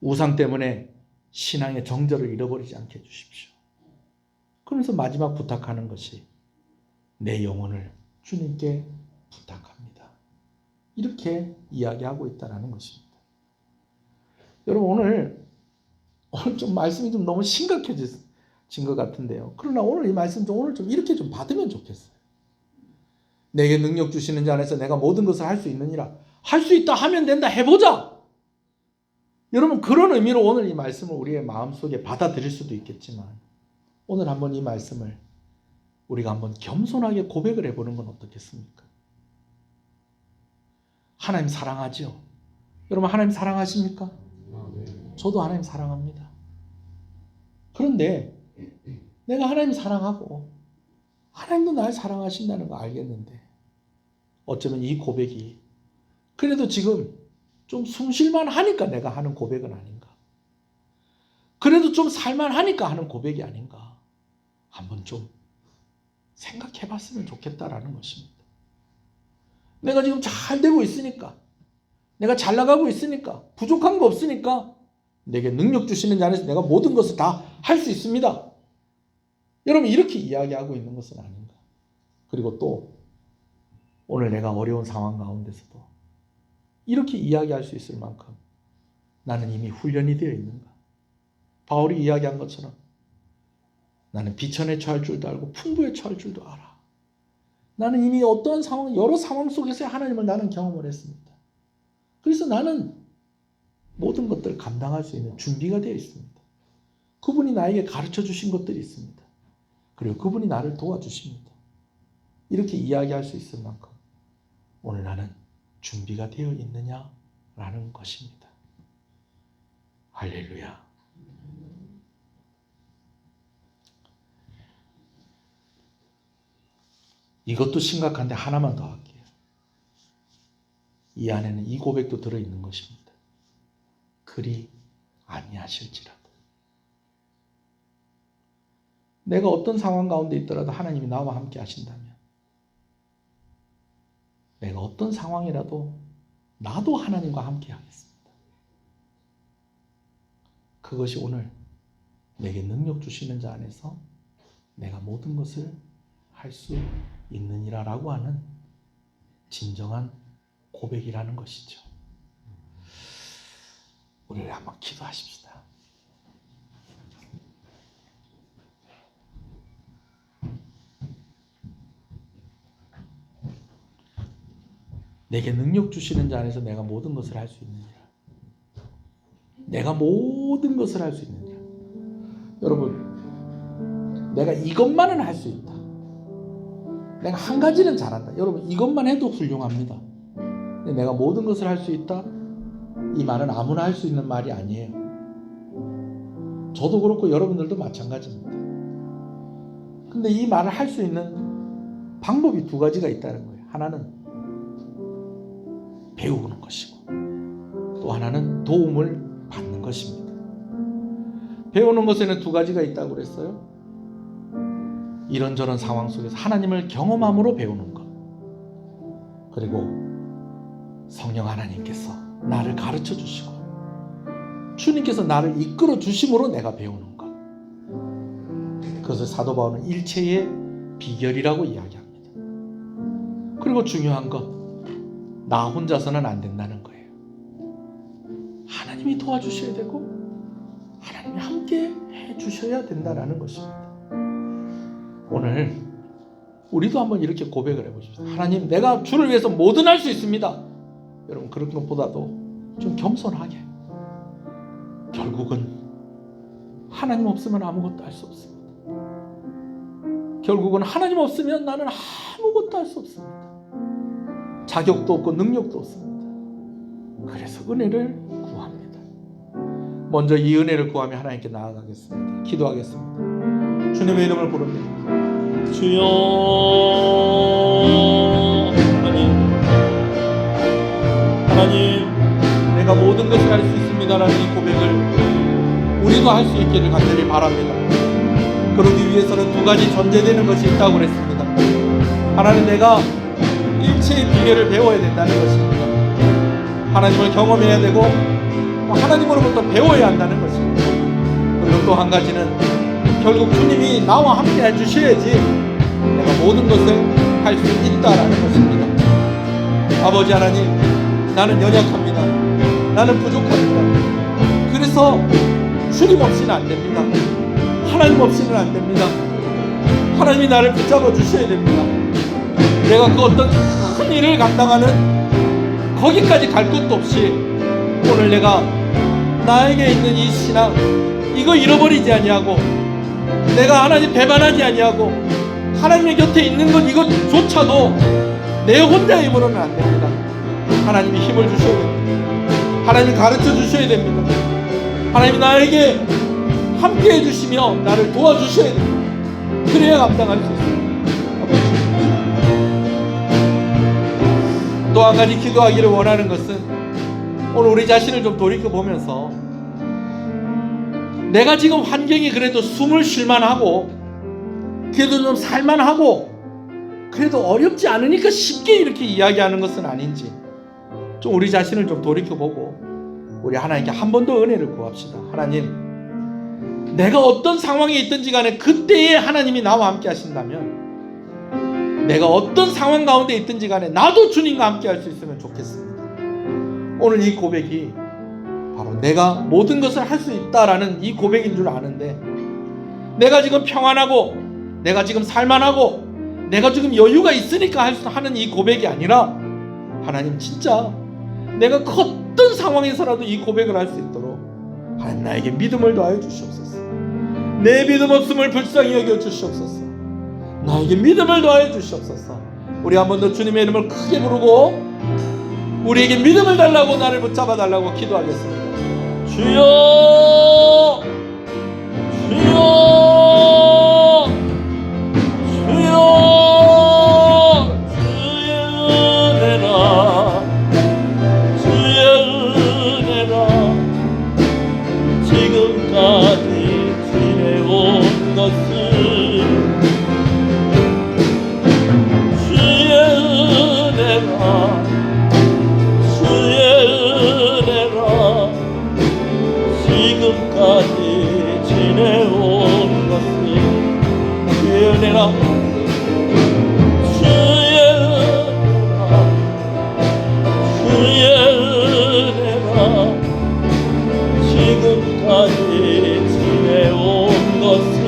우상 때문에 신앙의 정절을 잃어버리지 않게 해주십시오. 그러면서 마지막 부탁하는 것이 내 영혼을 주님께 부탁합니다. 이렇게 이야기하고 있다는 것입니다. 여러분 오늘 좀 말씀이 좀 너무 심각해진 것 같은데요. 그러나 오늘 이 말씀 좀 오늘 좀 이렇게 좀 받으면 좋겠어요. 내게 능력 주시는 자 안에서 내가 모든 것을 할 수 있느니라. 할 수 있다 하면 된다. 해보자. 여러분 그런 의미로 오늘 이 말씀을 우리의 마음속에 받아들일 수도 있겠지만 오늘 한번 이 말씀을 우리가 한번 겸손하게 고백을 해보는 건 어떻겠습니까? 하나님 사랑하죠? 여러분 하나님 사랑하십니까? 저도 하나님 사랑합니다. 그런데 내가 하나님 사랑하고 하나님도 날 사랑하신다는 거 알겠는데 어쩌면 이 고백이 그래도 지금 좀 숨쉴만 하니까 내가 하는 고백은 아닌가. 그래도 좀 살만하니까 하는 고백이 아닌가. 한번 좀 생각해 봤으면 좋겠다라는 것입니다. 내가 지금 잘 되고 있으니까, 내가 잘 나가고 있으니까, 부족한 거 없으니까 내게 능력 주시는 자 안에서 내가 모든 것을 다 할 수 있습니다. 여러분 이렇게 이야기하고 있는 것은 아닌가. 그리고 또 오늘 내가 어려운 상황 가운데서도 이렇게 이야기할 수 있을 만큼 나는 이미 훈련이 되어 있는가. 바울이 이야기한 것처럼 나는 비천에 처할 줄도 알고 풍부에 처할 줄도 알아. 나는 이미 어떠한 상황, 여러 상황 속에서 하나님을 나는 경험을 했습니다. 그래서 나는 모든 것들을 감당할 수 있는 준비가 되어 있습니다. 그분이 나에게 가르쳐 주신 것들이 있습니다. 그리고 그분이 나를 도와주십니다. 이렇게 이야기할 수 있을 만큼 오늘 나는 준비가 되어 있느냐라는 것입니다. 할렐루야. 이것도 심각한데 하나만 더 할게요. 이 안에는 이 고백도 들어있는 것입니다. 그리 아니하실지라도. 내가 어떤 상황 가운데 있더라도 하나님이 나와 함께 하신다면 내가 어떤 상황이라도 나도 하나님과 함께 하겠습니다. 그것이 오늘 내게 능력 주시는 자 안에서 내가 모든 것을 할 수 있느니라라고 하는 진정한 고백이라는 것이죠. 우리를 한번 기도하십시다. 내게 능력 주시는 자 안에서 내가 모든 것을 할 수 있느니라. 내가 모든 것을 할 수 있느니라. 여러분, 내가 이것만은 할 수 있다. 내가 한 가지는 잘한다. 여러분, 이것만 해도 훌륭합니다. 근데 내가 모든 것을 할 수 있다? 이 말은 아무나 할 수 있는 말이 아니에요. 저도 그렇고 여러분들도 마찬가지입니다. 근데 이 말을 할 수 있는 방법이 두 가지가 있다는 거예요. 하나는 배우는 것이고 또 하나는 도움을 받는 것입니다. 배우는 것에는 두 가지가 있다고 그랬어요. 이런저런 상황 속에서 하나님을 경험함으로 배우는 것, 그리고 성령 하나님께서 나를 가르쳐 주시고 주님께서 나를 이끌어 주심으로 내가 배우는 것, 그것을 사도 바울은 일체의 비결이라고 이야기합니다. 그리고 중요한 것, 나 혼자서는 안 된다는 거예요. 하나님이 도와주셔야 되고 하나님이 함께 해주셔야 된다는 것입니다. 오늘 우리도 한번 이렇게 고백을 해보십시오. 하나님, 내가 주를 위해서 뭐든 할 수 있습니다. 여러분, 그런 것보다도 좀 겸손하게, 결국은 하나님 없으면 아무것도 할 수 없습니다. 결국은 하나님 없으면 나는 아무것도 할 수 없습니다. 자격도 없고 능력도 없습니다. 그래서 은혜를 구합니다. 먼저 이 은혜를 구하며 하나님께 나아가겠습니다. 기도하겠습니다. 주님의 이름을 부릅니다. 주여 하나님 내가 모든 것을 할 수 있습니다라는 이 고백을 우리도 할 수 있기를 간절히 바랍니다. 그러기 위해서는 두 가지 전제되는 것이 있다고 그랬습니다. 하나는 내가 일체의 비결을 배워야 된다는 것입니다. 하나님을 경험해야 되고 또 하나님으로부터 배워야 한다는 것입니다. 그리고 또 한 가지는 결국 주님이 나와 함께 해주셔야지 내가 모든 것을 할 수 있다라는 것입니다. 아버지 하나님, 나는 연약합니다. 나는 부족합니다. 그래서 주님 없이는 안 됩니다. 하나님 없이는 안 됩니다. 하나님이 나를 붙잡아 주셔야 됩니다. 내가 그 어떤 큰 일을 감당하는 거기까지 갈 것도 없이 오늘 내가 나에게 있는 이 신앙 이거 잃어버리지 아니하고 내가 하나님 배반하지 아니하고 하나님의 곁에 있는 것 이것조차도 내 혼자의 힘으로는 안 됩니다. 하나님이 힘을 주셔야 됩니다. 하나님이 가르쳐 주셔야 됩니다. 하나님이 나에게 함께 해주시며 나를 도와주셔야 됩니다. 그래야 감당할 수 있습니다. 또 한 가지 기도하기를 원하는 것은 오늘 우리 자신을 좀 돌이켜보면서 내가 지금 환경이 그래도 숨을 쉴만하고 그래도 좀 살만하고 그래도 어렵지 않으니까 쉽게 이렇게 이야기하는 것은 아닌지 좀 우리 자신을 좀 돌이켜보고 우리 하나님께 한 번 더 은혜를 구합시다. 하나님, 내가 어떤 상황에 있든지 간에 그때에 하나님이 나와 함께 하신다면 내가 어떤 상황 가운데 있든지 간에 나도 주님과 함께 할 수 있으면 좋겠습니다. 오늘 이 고백이 바로 내가 모든 것을 할 수 있다라는 이 고백인 줄 아는데 내가 지금 평안하고 내가 지금 살만하고 내가 지금 여유가 있으니까 하는 이 고백이 아니라 하나님 진짜 내가 그 어떤 상황에서라도 이 고백을 할 수 있도록 하나님 나에게 믿음을 더하여 주시옵소서. 내 믿음 없음을 불쌍히 여겨 주시옵소서. 나에게 믿음을 더하여 주시옵소서. 우리 한 번 더 주님의 이름을 크게 부르고 우리에게 믿음을 달라고 나를 붙잡아 달라고 기도하겠습니다. 주여 주여 주여 주의 은혜라 주의 은혜라 지금까지 지내온 것을 주의 은혜라 주의 은혜라 지금까지 지내온 것을 주의 은혜라 주의 은혜라 주의 은혜라 지금까지 지내온 것을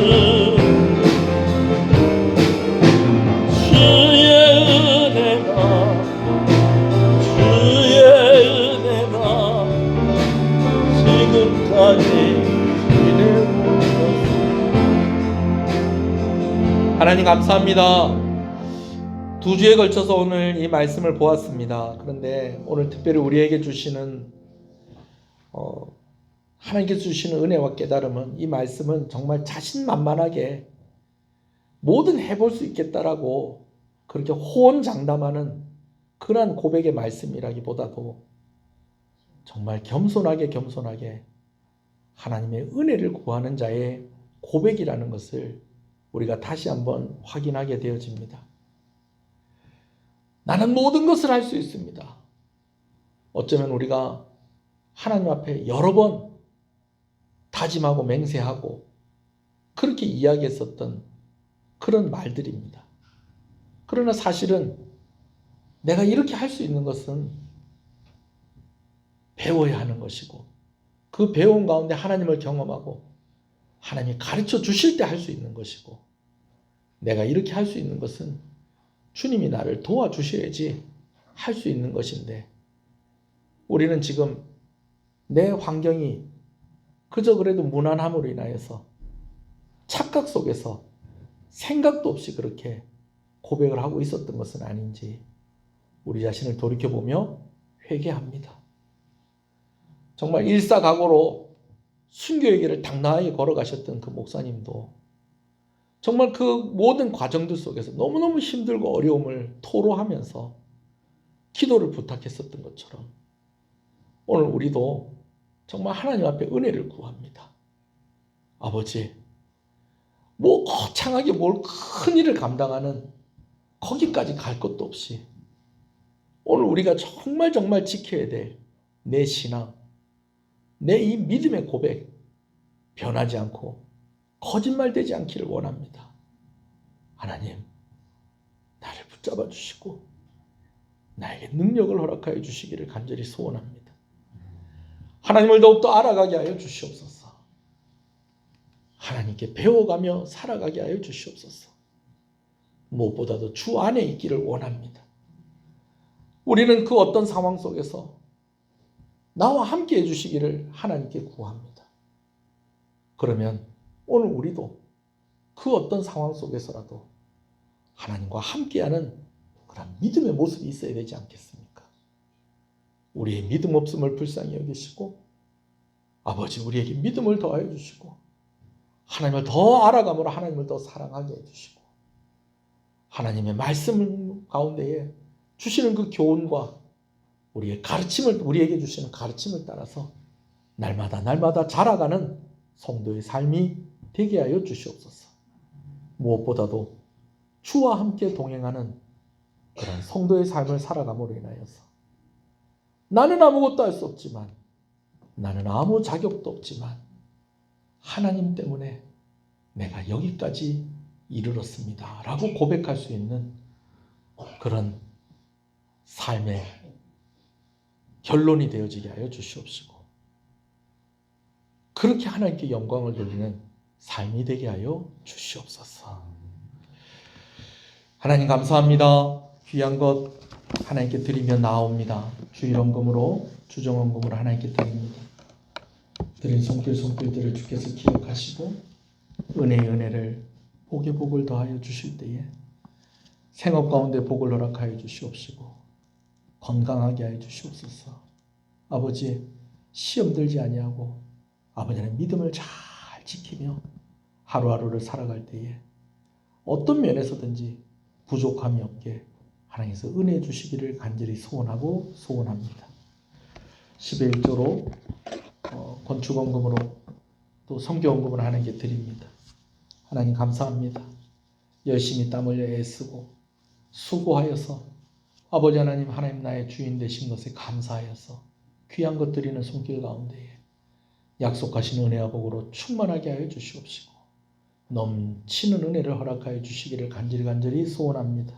주의 은혜라 주의 은혜라 지금까지 지내온 것을. 하나님 감사합니다. 두 주에 걸쳐서 오늘 이 말씀을 보았습니다. 그런데 오늘 특별히 우리에게 주시는 하나님께서 주시는 은혜와 깨달음은 이 말씀은 정말 자신만만하게 뭐든 해볼 수 있겠다라고 그렇게 호언장담하는 그러한 고백의 말씀이라기보다도 정말 겸손하게 하나님의 은혜를 구하는 자의 고백이라는 것을 우리가 다시 한번 확인하게 되어집니다. 나는 모든 것을 할 수 있습니다. 어쩌면 우리가 하나님 앞에 여러 번 다짐하고 맹세하고 그렇게 이야기했었던 그런 말들입니다. 그러나 사실은 내가 이렇게 할 수 있는 것은 배워야 하는 것이고 그 배움 가운데 하나님을 경험하고 하나님이 가르쳐 주실 때 할 수 있는 것이고 내가 이렇게 할 수 있는 것은 주님이 나를 도와주셔야지 할 수 있는 것인데 우리는 지금 내 환경이 그저 그래도 무난함으로 인하여서 착각 속에서 생각도 없이 그렇게 고백을 하고 있었던 것은 아닌지 우리 자신을 돌이켜보며 회개합니다. 정말 일사각오로 순교의 길을 당당하게 걸어가셨던 그 목사님도 정말 그 모든 과정들 속에서 너무너무 힘들고 어려움을 토로하면서 기도를 부탁했었던 것처럼 오늘 우리도 정말 하나님 앞에 은혜를 구합니다. 아버지, 뭐 거창하게 뭘 큰 일을 감당하는 거기까지 갈 것도 없이 오늘 우리가 정말 지켜야 될 내 신앙, 내 이 믿음의 고백 변하지 않고 거짓말되지 않기를 원합니다. 하나님, 나를 붙잡아 주시고 나에게 능력을 허락하여 주시기를 간절히 소원합니다. 하나님을 더욱더 알아가게 하여 주시옵소서. 하나님께 배워가며 살아가게 하여 주시옵소서. 무엇보다도 주 안에 있기를 원합니다. 우리는 그 어떤 상황 속에서 나와 함께 해주시기를 하나님께 구합니다. 그러면 오늘 우리도 그 어떤 상황 속에서라도 하나님과 함께하는 그런 믿음의 모습이 있어야 되지 않겠습니까? 우리의 믿음 없음을 불쌍히 여기시고 아버지 우리에게 믿음을 더하여 주시고 하나님을 더 알아감으로 하나님을 더 사랑하게 해주시고 하나님의 말씀 가운데에 주시는 그 교훈과 우리의 가르침을 우리에게 주시는 가르침을 따라서 날마다 자라가는 성도의 삶이 되게 하여 주시옵소서. 무엇보다도 주와 함께 동행하는 그런 성도의 삶을 살아감으로 인하여서 나는 아무것도 할 수 없지만 나는 아무 자격도 없지만 하나님 때문에 내가 여기까지 이르렀습니다 라고 고백할 수 있는 그런 삶의 결론이 되어지게 하여 주시옵시고 그렇게 하나님께 영광을 돌리는 삶이 되게 하여 주시옵소서. 하나님 감사합니다. 귀한 것 하나님께 드리며 나옵니다. 주일원금으로 주정원금으로 하나님께 드립니다. 드린 손길들을 주께서 기억하시고 은혜의 은혜를 복의 복을 더하여 주실 때에 생업 가운데 복을 허락하여 주시옵시고 건강하게 하여 주시옵소서. 아버지 시험 들지 아니하고 아버지는 믿음을 잘 지키며 하루하루를 살아갈 때에 어떤 면에서든지 부족함이 없게 하나님께서 은혜 주시기를 간절히 소원하고 소원합니다. 11조로 건축원금으로 또 선교원금을 하나님께 드립니다. 하나님 감사합니다. 열심히 땀 흘려 애쓰고 수고하여서 아버지 하나님 나의 주인 되신 것에 감사하여서 귀한 것 드리는 손길 가운데에 약속하신 은혜와 복으로 충만하게 하여 주시옵시고 넘치는 은혜를 허락하여 주시기를 간절히 소원합니다.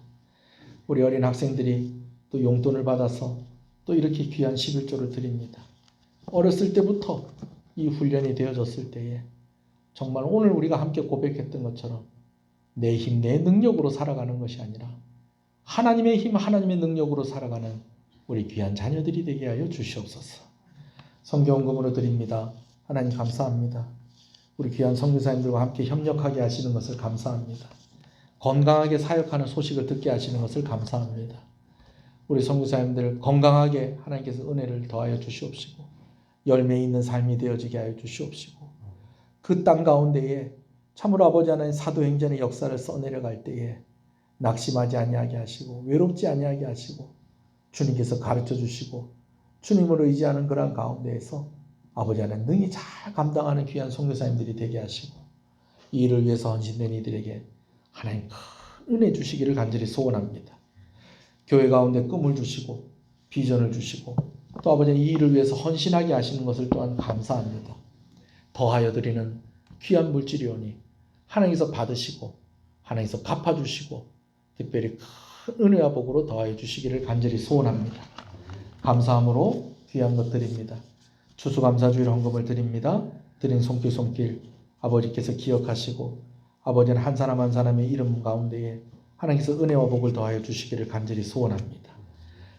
우리 어린 학생들이 또 용돈을 받아서 또 이렇게 귀한 11조를 드립니다. 어렸을 때부터 이 훈련이 되어졌을 때에 정말 오늘 우리가 함께 고백했던 것처럼 내 힘, 내 능력으로 살아가는 것이 아니라 하나님의 힘, 하나님의 능력으로 살아가는 우리 귀한 자녀들이 되게 하여 주시옵소서. 선교원금으로 드립니다. 하나님 감사합니다. 우리 귀한 선교사님들과 함께 협력하게 하시는 것을 감사합니다. 건강하게 사역하는 소식을 듣게 하시는 것을 감사합니다. 우리 선교사님들 건강하게 하나님께서 은혜를 더하여 주시옵시고 열매 있는 삶이 되어지게 하여 주시옵시고 그 땅 가운데에 참으로 아버지 하나님 사도행전의 역사를 써내려갈 때에 낙심하지 아니하게 하시고 외롭지 아니하게 하시고 주님께서 가르쳐 주시고 주님으로 의지하는 그런 가운데에서 아버지 하나님 능히 잘 감당하는 귀한 선교사님들이 되게 하시고 이 일을 위해서 헌신된 이들에게 하나님 큰 은혜 주시기를 간절히 소원합니다. 교회 가운데 꿈을 주시고 비전을 주시고 또 아버지 이 일을 위해서 헌신하게 하시는 것을 또한 감사합니다. 더하여 드리는 귀한 물질이오니 하나님께서 받으시고 하나님께서 갚아주시고 특별히 큰 은혜와 복으로 더하여 주시기를 간절히 소원합니다. 감사함으로 귀한 것 드립니다. 추수감사주일 헌금을 드립니다. 드린 손길 아버지께서 기억하시고 아버지는 한 사람 한 사람의 이름 가운데에 하나님께서 은혜와 복을 더하여 주시기를 간절히 소원합니다.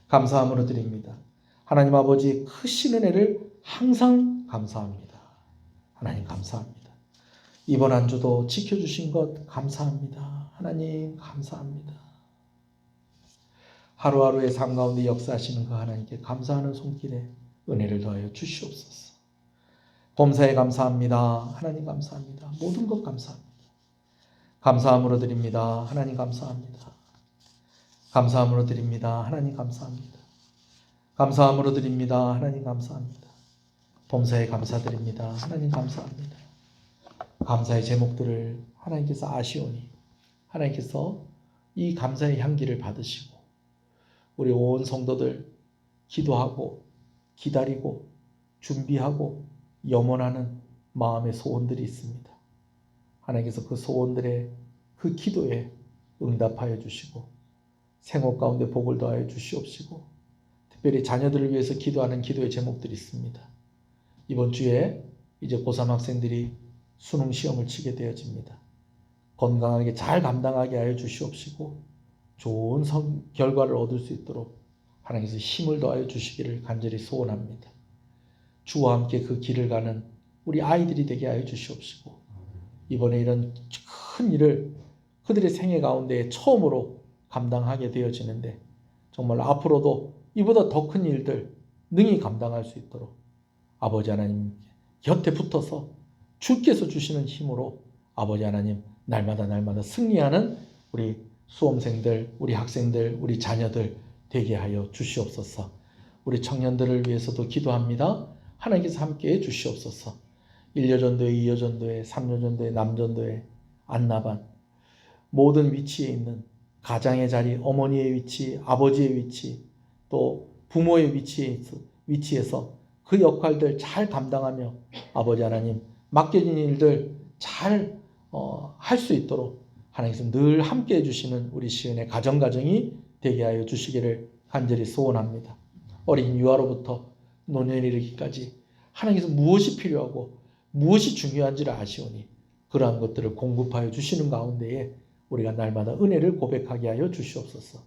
감사함으로 드립니다. 하나님 아버지 크신 은혜를 항상 감사합니다. 하나님 감사합니다. 이번 한 주도 지켜주신 것 감사합니다. 하나님 감사합니다. 하루하루의 삶 가운데 역사하시는 그 하나님께 감사하는 손길에 은혜를 더하여 주시옵소서. 범사에 감사합니다. 하나님 감사합니다. 모든 것 감사합니다. 감사함으로 드립니다. 하나님 감사합니다. 감사함으로 드립니다. 하나님 감사합니다. 감사함으로 드립니다. 하나님 감사합니다. 범사에 감사드립니다. 하나님 감사합니다. 감사의 제목들을 하나님께서 아시오니 하나님께서 이 감사의 향기를 받으시고 우리 온 성도들 기도하고 기다리고 준비하고 염원하는 마음의 소원들이 있습니다. 하나님께서 그 소원들의 그 기도에 응답하여 주시고 생업 가운데 복을 더하여 주시옵시고 특별히 자녀들을 위해서 기도하는 기도의 제목들이 있습니다. 이번 주에 이제 고3 학생들이 수능 시험을 치게 되어집니다. 건강하게 잘 감당하게 하여 주시옵시고 좋은 결과를 얻을 수 있도록 하나님께서 힘을 더하여 주시기를 간절히 소원합니다. 주와 함께 그 길을 가는 우리 아이들이 되게 하여 주시옵시고 이번에 이런 큰 일을 그들의 생애 가운데 처음으로 감당하게 되어지는데 정말 앞으로도 이보다 더 큰 일들 능히 감당할 수 있도록 아버지 하나님 곁에 붙어서 주께서 주시는 힘으로 아버지 하나님 날마다 승리하는 우리 수험생들, 우리 학생들, 우리 자녀들 되게 하여 주시옵소서. 우리 청년들을 위해서도 기도합니다. 하나님께서 함께해 주시옵소서. 1여전도회, 2여전도회, 3여전도회, 남전도회, 안나반 모든 위치에 있는 가장의 자리, 어머니의 위치, 아버지의 위치, 또 부모의 위치에서 그 역할들 잘 감당하며 아버지 하나님 맡겨진 일들 잘 할 수 있도록 하나님께서 늘 함께해 주시는 우리 시은의 가정이 되게 하여 주시기를 간절히 소원합니다. 어린 유아로부터 노년에 이르기까지 하나님께서 무엇이 필요하고 무엇이 중요한지를 아시오니 그러한 것들을 공급하여 주시는 가운데에 우리가 날마다 은혜를 고백하게 하여 주시옵소서.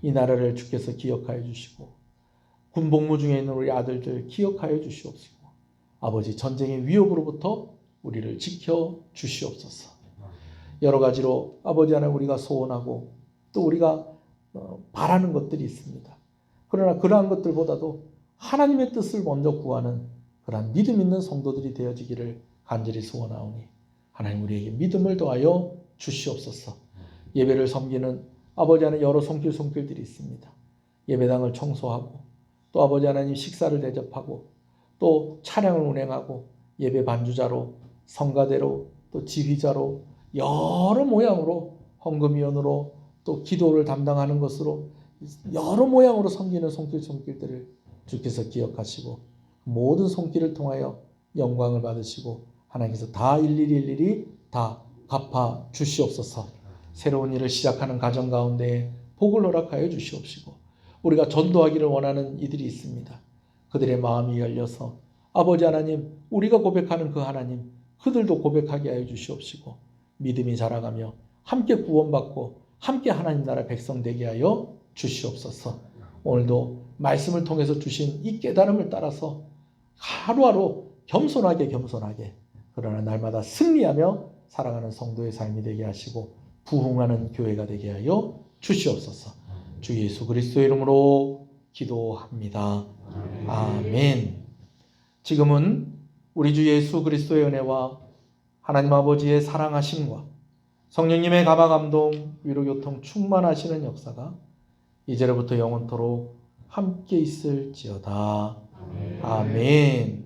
이 나라를 주께서 기억하여 주시고 군복무 중에 있는 우리 아들들 기억하여 주시옵시고 아버지 전쟁의 위협으로부터 우리를 지켜 주시옵소서. 여러 가지로 아버지 하나님 우리가 소원하고 또 우리가 바라는 것들이 있습니다. 그러나 그러한 것들보다도 하나님의 뜻을 먼저 구하는 그러한 믿음 있는 성도들이 되어지기를 간절히 소원하오니 하나님 우리에게 믿음을 더하여 주시옵소서. 예배를 섬기는 아버지 하나님 여러 손길들이 있습니다. 예배당을 청소하고 또 아버지 하나님 식사를 대접하고 또 차량을 운행하고 예배 반주자로 성가대로 또 지휘자로 여러 모양으로 헌금위원으로 또 기도를 담당하는 것으로 여러 모양으로 섬기는 손길들을 주께서 기억하시고 모든 손길을 통하여 영광을 받으시고 하나님께서 다 일일이 다 갚아 주시옵소서. 새로운 일을 시작하는 가정 가운데 복을 허락하여 주시옵시고 우리가 전도하기를 원하는 이들이 있습니다. 그들의 마음이 열려서 아버지 하나님 우리가 고백하는 그 하나님 그들도 고백하게 하여 주시옵시고 믿음이 자라가며 함께 구원받고 함께 하나님 나라 백성 되게 하여 주시옵소서. 오늘도 말씀을 통해서 주신 이 깨달음을 따라서 하루하루 겸손하게 그러나 날마다 승리하며 살아가는 성도의 삶이 되게 하시고 부흥하는 교회가 되게 하여 주시옵소서. 주 예수 그리스도의 이름으로 기도합니다. 아멘. 지금은 우리 주 예수 그리스도의 은혜와 하나님 아버지의 사랑하심과 성령님의 감화감동 위로교통 충만하시는 역사가 이제로부터 영원토록 함께 있을지어다. 아멘.